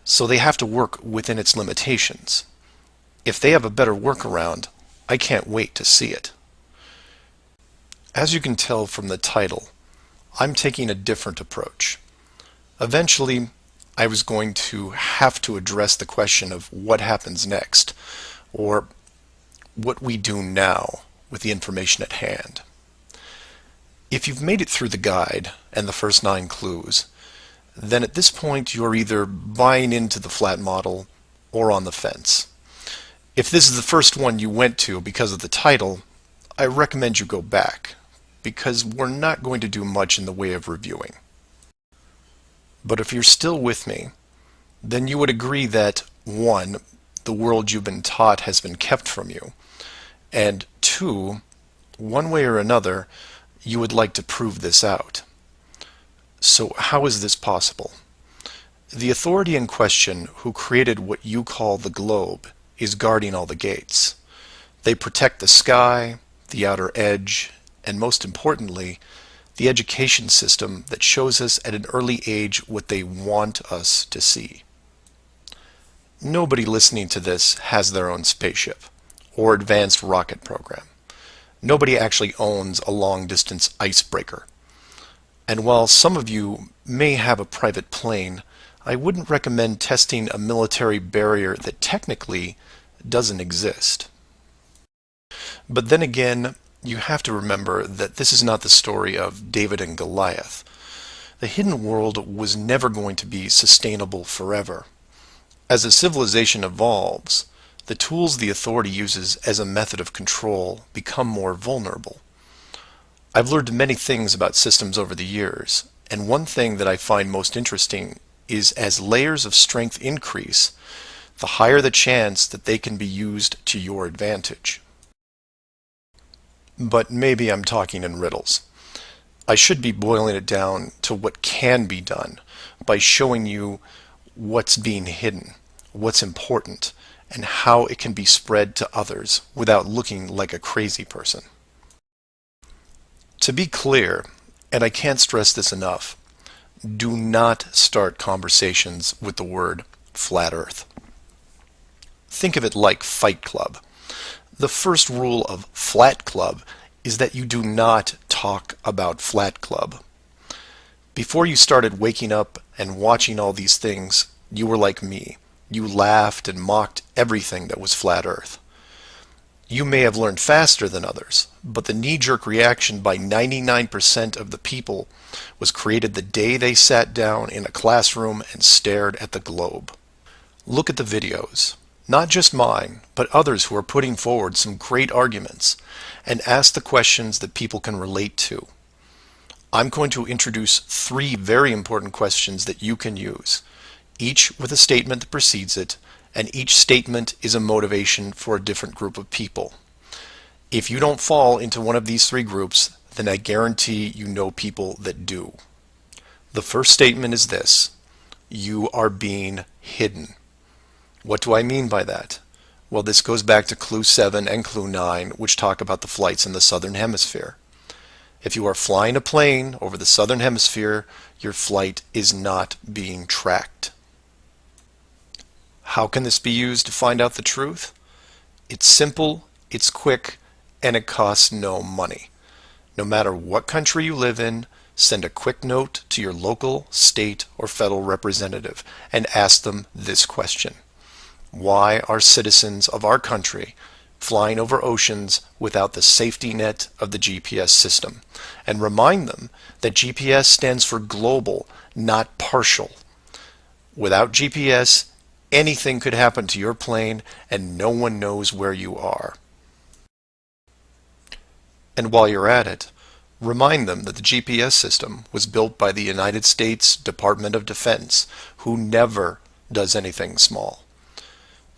so they have to work within its limitations. If they have a better workaround, I can't wait to see it. As you can tell from the title, I'm taking a different approach. Eventually, I was going to have to address the question of what happens next, or what we do now with the information at hand. If you've made it through the guide and the first 9 clues, then at this point you're either buying into the flat model or on the fence. If this is the first one you went to because of the title, I recommend you go back, because we're not going to do much in the way of reviewing. But if you're still with me, then you would agree that 1, the world you've been taught has been kept from you, and 2, one way or another, you would like to prove this out. So how is this possible? The authority in question, who created what you call the globe, is guarding all the gates. They protect the sky, the outer edge, and most importantly, the education system that shows us at an early age what they want us to see. Nobody listening to this has their own spaceship or advanced rocket program. Nobody actually owns a long-distance icebreaker. And while some of you may have a private plane, I wouldn't recommend testing a military barrier that technically doesn't exist. But then again, you have to remember that this is not the story of David and Goliath. The hidden world was never going to be sustainable forever. As a civilization evolves, the tools the authority uses as a method of control become more vulnerable. I've learned many things about systems over the years, and one thing that I find most interesting is as layers of strength increase, the higher the chance that they can be used to your advantage. But maybe I'm talking in riddles. I should be boiling it down to what can be done by showing you what's being hidden, what's important, and how it can be spread to others without looking like a crazy person. To be clear, and I can't stress this enough, do not start conversations with the word flat earth. Think of it like Fight Club. The first rule of Flat Club is that you do not talk about Flat Club. Before you started waking up and watching all these things, you were like me. You laughed and mocked everything that was flat earth. You may have learned faster than others, but the knee-jerk reaction by 99% of the people was created the day they sat down in a classroom and stared at the globe. Look at the videos, not just mine, but others who are putting forward some great arguments, and ask the questions that people can relate to. I'm going to introduce 3 very important questions that you can use, each with a statement that precedes it, and each statement is a motivation for a different group of people. If you don't fall into one of these 3 groups, then I guarantee you know people that do. The first statement is this: you are being hidden. What do I mean by that? Well, this goes back to Clue 7 and Clue 9, which talk about the flights in the Southern Hemisphere. If you are flying a plane over the Southern Hemisphere, your flight is not being tracked. How can this be used to find out the truth? It's simple, it's quick, and it costs no money. No matter what country you live in, send a quick note to your local, state, or federal representative and ask them this question: why are citizens of our country flying over oceans without the safety net of the GPS system? And remind them that GPS stands for global, not partial. Without GPS, anything could happen to your plane and no one knows where you are. And while you're at it, remind them that the GPS system was built by the United States Department of Defense, who never does anything small.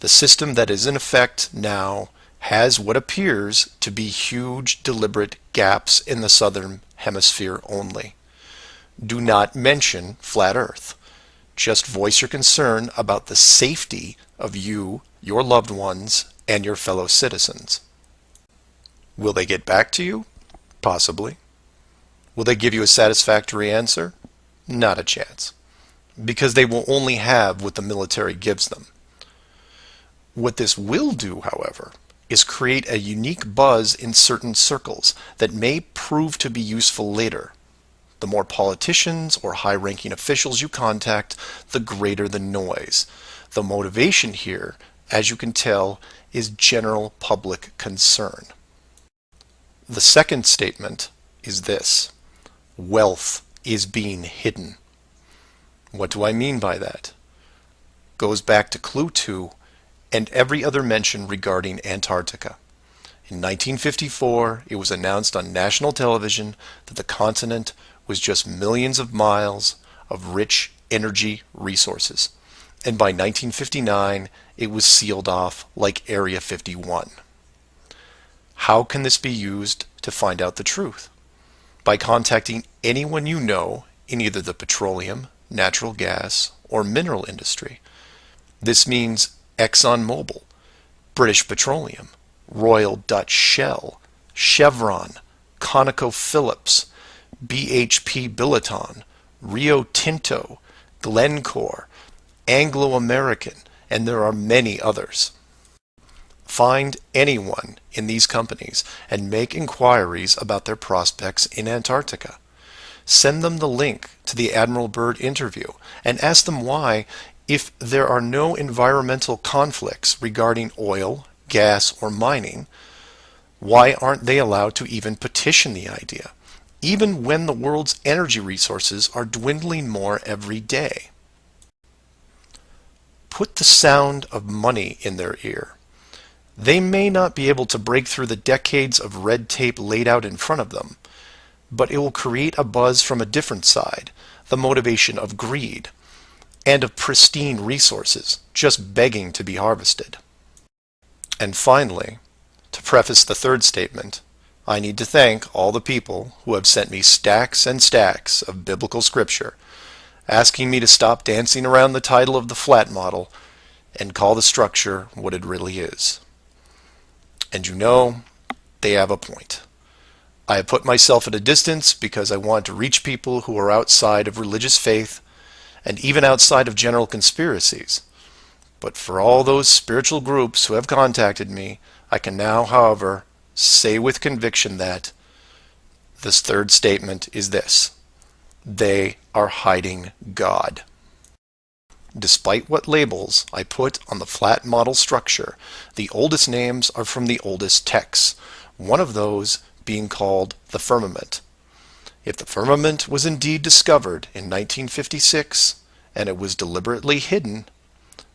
The system that is in effect now has what appears to be huge deliberate gaps in the Southern Hemisphere only. Do not mention flat Earth. Just voice your concern about the safety of you, your loved ones, and your fellow citizens. Will they get back to you? Possibly. Will they give you a satisfactory answer? Not a chance, because they will only have what the military gives them. What this will do, however, is create a unique buzz in certain circles that may prove to be useful later. The more politicians or high-ranking officials you contact, the greater the noise. The motivation here, as you can tell, is general public concern. The second statement is this: wealth is being hidden. What do I mean by that? Goes back to Clue 2 and every other mention regarding Antarctica. In 1954, it was announced on national television that the continent was just millions of miles of rich energy resources. And by 1959, it was sealed off like Area 51. How can this be used to find out the truth? By contacting anyone you know in either the petroleum, natural gas, or mineral industry. This means ExxonMobil, British Petroleum, Royal Dutch Shell, Chevron, ConocoPhillips, BHP Billiton, Rio Tinto, Glencore, Anglo American, and there are many others. Find anyone in these companies and make inquiries about their prospects in Antarctica. Send them the link to the Admiral Byrd interview and ask them why, if there are no environmental conflicts regarding oil, gas, or mining, why aren't they allowed to even petition the idea, even when the world's energy resources are dwindling more every day? Put the sound of money in their ear. They may not be able to break through the decades of red tape laid out in front of them, but it will create a buzz from a different side, the motivation of greed, and of pristine resources just begging to be harvested. And finally, to preface the third statement, I need to thank all the people who have sent me stacks and stacks of biblical scripture, asking me to stop dancing around the title of the flat model and call the structure what it really is. And you know, they have a point. I have put myself at a distance because I want to reach people who are outside of religious faith and even outside of general conspiracies. But for all those spiritual groups who have contacted me, I can now, however, say with conviction that this third statement is this: they are hiding God. Despite what labels I put on the flat model structure, the oldest names are from the oldest texts, one of those being called the firmament. If the firmament was indeed discovered in 1956 and it was deliberately hidden,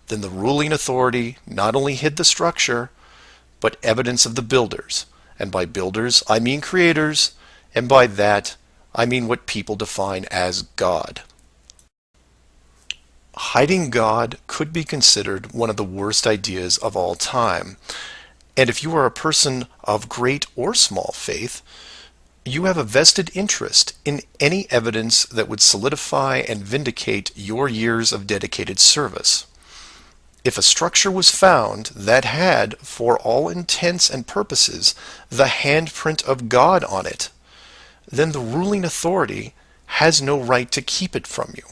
then the ruling authority not only hid the structure, but evidence of the builders. And by builders, I mean creators, and by that, I mean what people define as God. Hiding God could be considered one of the worst ideas of all time. And if you are a person of great or small faith, you have a vested interest in any evidence that would solidify and vindicate your years of dedicated service. If a structure was found that had, for all intents and purposes, the handprint of God on it, then the ruling authority has no right to keep it from you.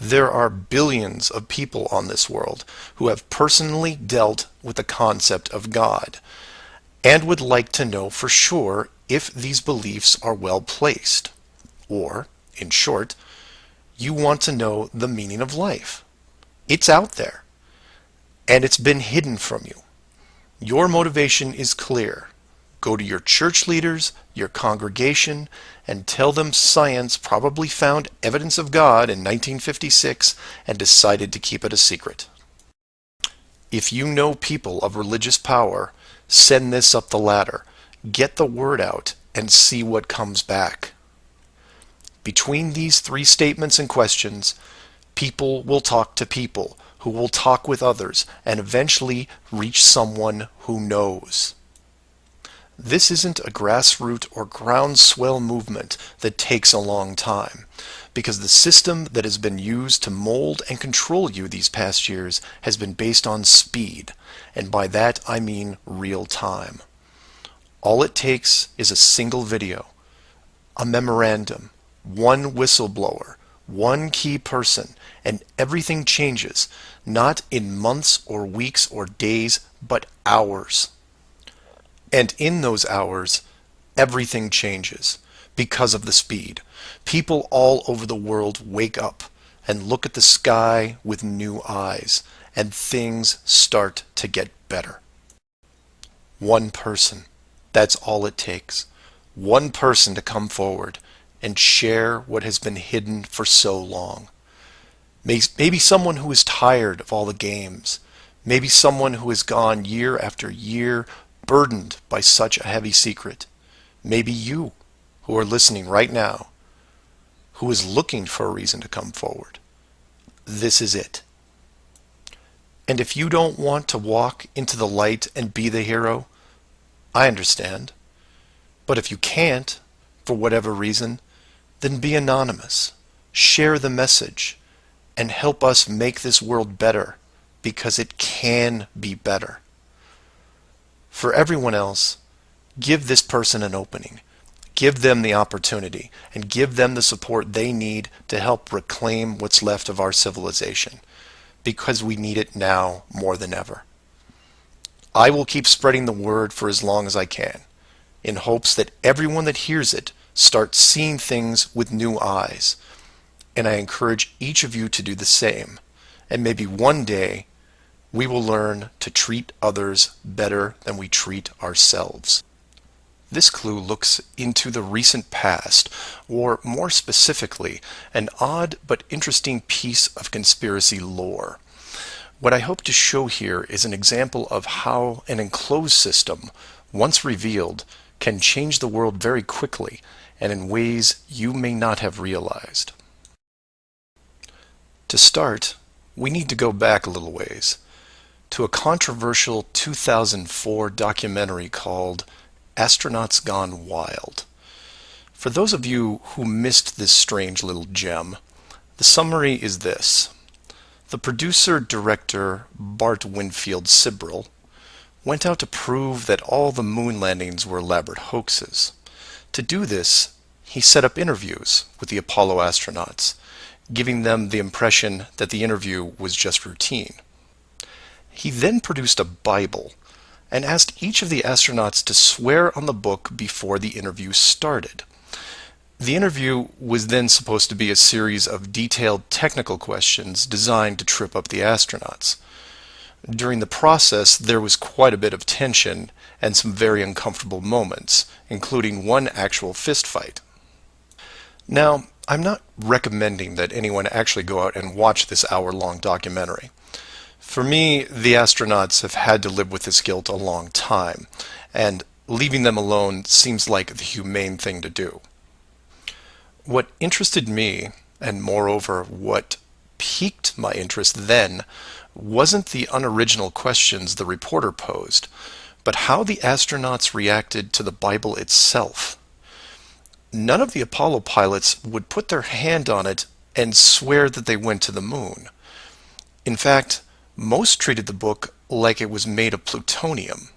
There are billions of people on this world who have personally dealt with the concept of God and would like to know for sure if these beliefs are well placed. Or, in short, you want to know the meaning of life. It's out there, and it's been hidden from you. Your motivation is clear. Go to your church leaders, your congregation, and tell them science probably found evidence of God in 1956 and decided to keep it a secret. If you know people of religious power, send this up the ladder. Get the word out and see what comes back. Between these three statements and questions, people will talk to people who will talk with others and eventually reach someone who knows. This isn't a grassroots or groundswell movement that takes a long time, because the system that has been used to mold and control you these past years has been based on speed, and by that I mean real time. All it takes is a single video, a memorandum, one whistleblower, one key person, and everything changes, not in months or weeks or days, but hours. And in those hours, everything changes because of the speed. People all over the world wake up and look at the sky with new eyes, and things start to get better. One person. That's all it takes. One person to come forward and share what has been hidden for so long. Maybe someone who is tired of all the games. Maybe someone who has gone year after year burdened by such a heavy secret. Maybe you, who are listening right now, who is looking for a reason to come forward. This is it. And if you don't want to walk into the light and be the hero, I understand. But if you can't, for whatever reason, then be anonymous. Share the message and help us make this world better, because it can be better. For everyone else, give this person an opening. Give them the opportunity and give them the support they need to help reclaim what's left of our civilization, because we need it now more than ever. I will keep spreading the word for as long as I can, in hopes that everyone that hears it starts seeing things with new eyes. And I encourage each of you to do the same. And maybe one day we will learn to treat others better than we treat ourselves. This clue looks into the recent past, or more specifically, an odd but interesting piece of conspiracy lore. What I hope to show here is an example of how an enclosed system, once revealed, can change the world very quickly and in ways you may not have realized. To start, we need to go back a little ways to a controversial 2004 documentary called Astronauts Gone Wild. For those of you who missed this strange little gem, the summary is this. The producer-director Bart Winfield Sibrel went out to prove that all the moon landings were elaborate hoaxes. To do this, he set up interviews with the Apollo astronauts, giving them the impression that the interview was just routine. He then produced a Bible and asked each of the astronauts to swear on the book before the interview started. The interview was then supposed to be a series of detailed technical questions designed to trip up the astronauts. During the process, there was quite a bit of tension and some very uncomfortable moments, including one actual fist fight. Now, I'm not recommending that anyone actually go out and watch this hour-long documentary. For me, the astronauts have had to live with this guilt a long time, and leaving them alone seems like the humane thing to do. What interested me, and moreover what piqued my interest then, wasn't the unoriginal questions the reporter posed, but how the astronauts reacted to the Bible itself. None of the Apollo pilots would put their hand on it and swear that they went to the moon. In fact, most treated the book like it was made of plutonium.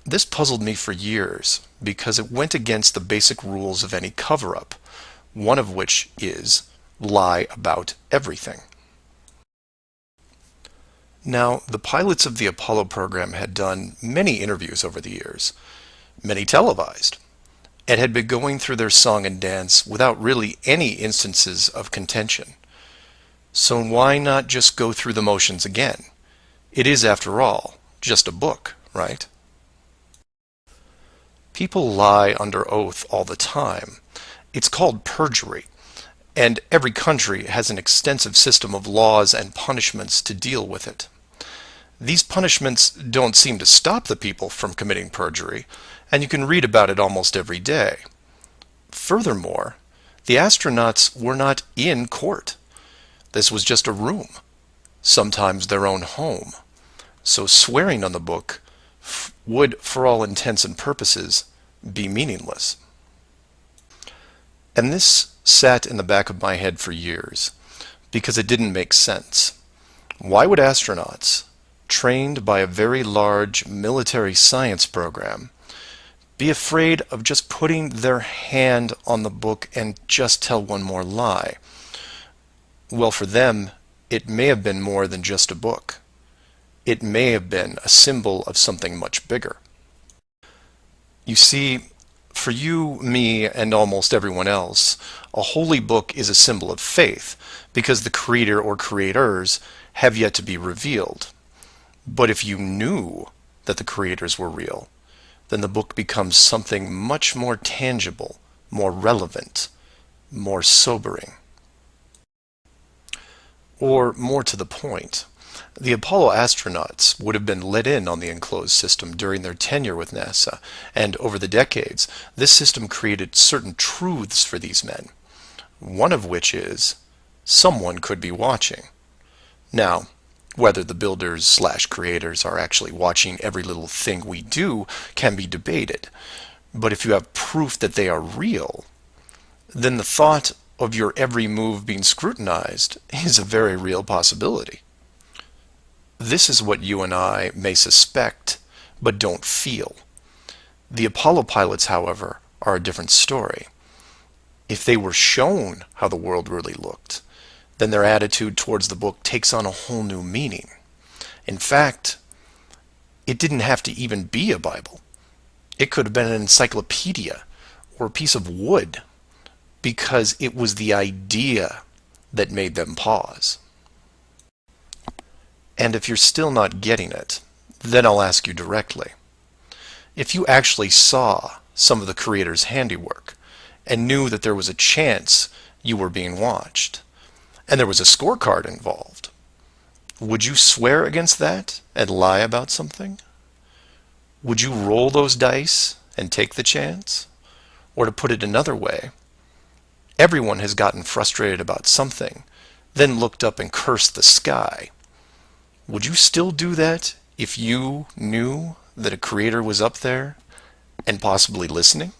This puzzled me for years because it went against the basic rules of any cover-up, one of which is lie about everything. Now, the pilots of the Apollo program had done many interviews over the years, many televised, and had been going through their song and dance without really any instances of contention. So why not just go through the motions again? It is, after all, just a book, right? People lie under oath all the time. It's called perjury, and every country has an extensive system of laws and punishments to deal with it. These punishments don't seem to stop the people from committing perjury, and you can read about it almost every day. Furthermore, the astronauts were not in court. This was just a room, sometimes their own home. So swearing on the book would, for all intents and purposes, be meaningless. And this sat in the back of my head for years, because it didn't make sense. Why would astronauts, trained by a very large military science program, be afraid of just putting their hand on the book and just tell one more lie. Well, for them, it may have been more than just a book. It may have been a symbol of something much bigger. You see, for you, me, and almost everyone else, a holy book is a symbol of faith because the creator or creators have yet to be revealed. But if you knew that the creators were real, then the book becomes something much more tangible, more relevant, more sobering. Or more to the point, the Apollo astronauts would have been let in on the enclosed system during their tenure with NASA, and over the decades, this system created certain truths for these men, one of which is, someone could be watching. Now, whether the builders/creators are actually watching every little thing we do can be debated, but if you have proof that they are real, then the thought of your every move being scrutinized is a very real possibility. This is what you and I may suspect, but don't feel. The Apollo pilots, however, are a different story. If they were shown how the world really looked, then their attitude towards the book takes on a whole new meaning. In fact, it didn't have to even be a Bible. It could have been an encyclopedia or a piece of wood, because it was the idea that made them pause. And if you're still not getting it, then I'll ask you directly. If you actually saw some of the creator's handiwork and knew that there was a chance you were being watched, and there was a scorecard involved, would you swear against that and lie about something? Would you roll those dice and take the chance? Or to put it another way, everyone has gotten frustrated about something, then looked up and cursed the sky. Would you still do that if you knew that a creator was up there and possibly listening?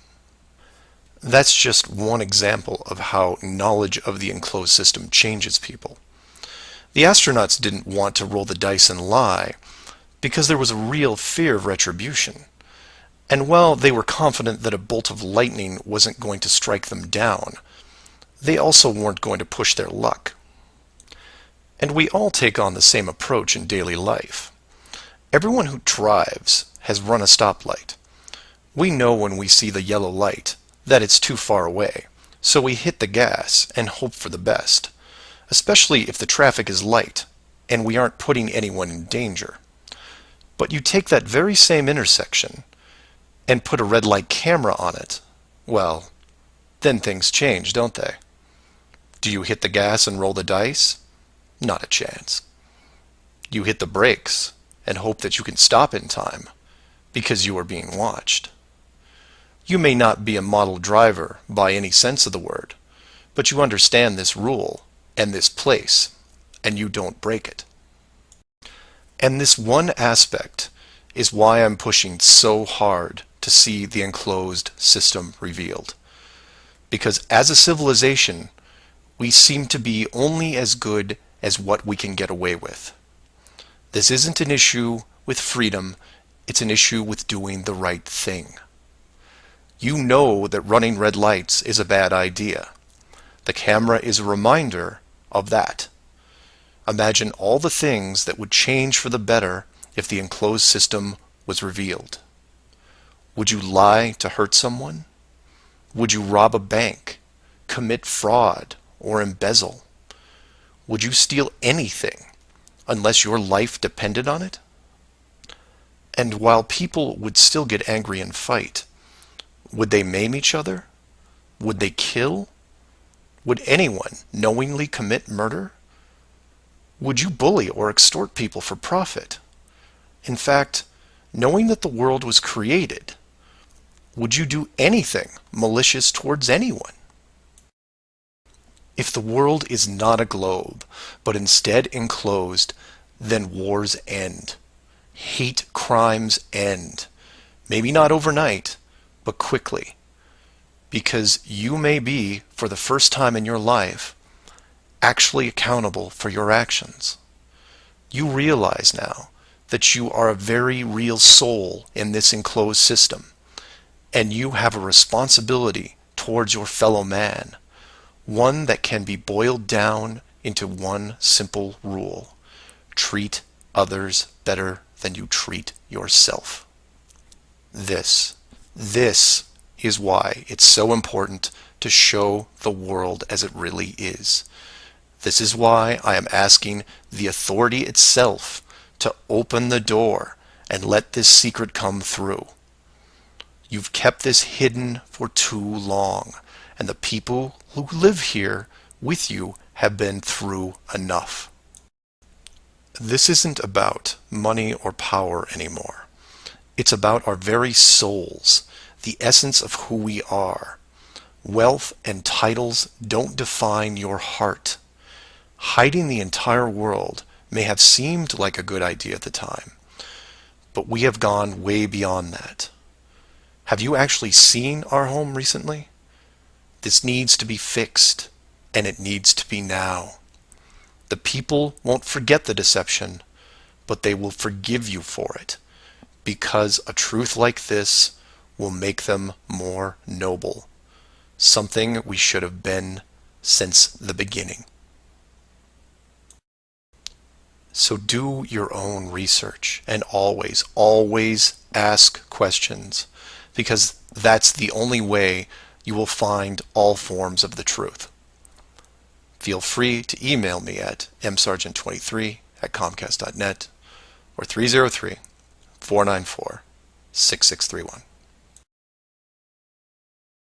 That's just one example of how knowledge of the enclosed system changes people. The astronauts didn't want to roll the dice and lie because there was a real fear of retribution. And while they were confident that a bolt of lightning wasn't going to strike them down, they also weren't going to push their luck. And we all take on the same approach in daily life. Everyone who drives has run a stoplight. We know when we see the yellow light that it's too far away, so we hit the gas and hope for the best, especially if the traffic is light and we aren't putting anyone in danger. But you take that very same intersection and put a red light camera on it, well, then things change, don't they? Do you hit the gas and roll the dice? Not a chance. You hit the brakes and hope that you can stop in time because you are being watched. You may not be a model driver by any sense of the word, but you understand this rule and this place, and you don't break it. And this one aspect is why I'm pushing so hard to see the enclosed system revealed. Because as a civilization, we seem to be only as good as what we can get away with. This isn't an issue with freedom, it's an issue with doing the right thing. You know that running red lights is a bad idea. The camera is a reminder of that. Imagine all the things that would change for the better if the enclosed system was revealed. Would you lie to hurt someone? Would you rob a bank, commit fraud, or embezzle? Would you steal anything unless your life depended on it? And while people would still get angry and fight, would they maim each other? Would they kill? Would anyone knowingly commit murder? Would you bully or extort people for profit? In fact, knowing that the world was created, would you do anything malicious towards anyone? If the world is not a globe, but instead enclosed, then wars end. Hate crimes end. Maybe not overnight, but quickly. Because you may be, for the first time in your life, actually accountable for your actions. You realize now that you are a very real soul in this enclosed system, And you have a responsibility towards your fellow man, one that can be boiled down into one simple rule: treat others better than you treat yourself. This is why it's so important to show the world as it really is. This is why I am asking the authority itself to open the door and let this secret come through. You've kept this hidden for too long, and the people who live here with you have been through enough. This isn't about money or power anymore. It's about our very souls, the essence of who we are. Wealth and titles don't define your heart. Hiding the entire world may have seemed like a good idea at the time, but we have gone way beyond that. Have you actually seen our home recently? This needs to be fixed, and it needs to be now. The people won't forget the deception, but they will forgive you for it, because a truth like this will make them more noble, something we should have been since the beginning. So do your own research, and always, always ask questions, because that's the only way you will find all forms of the truth. Feel free to email me at msargent23@comcast.net or 303-494-6631.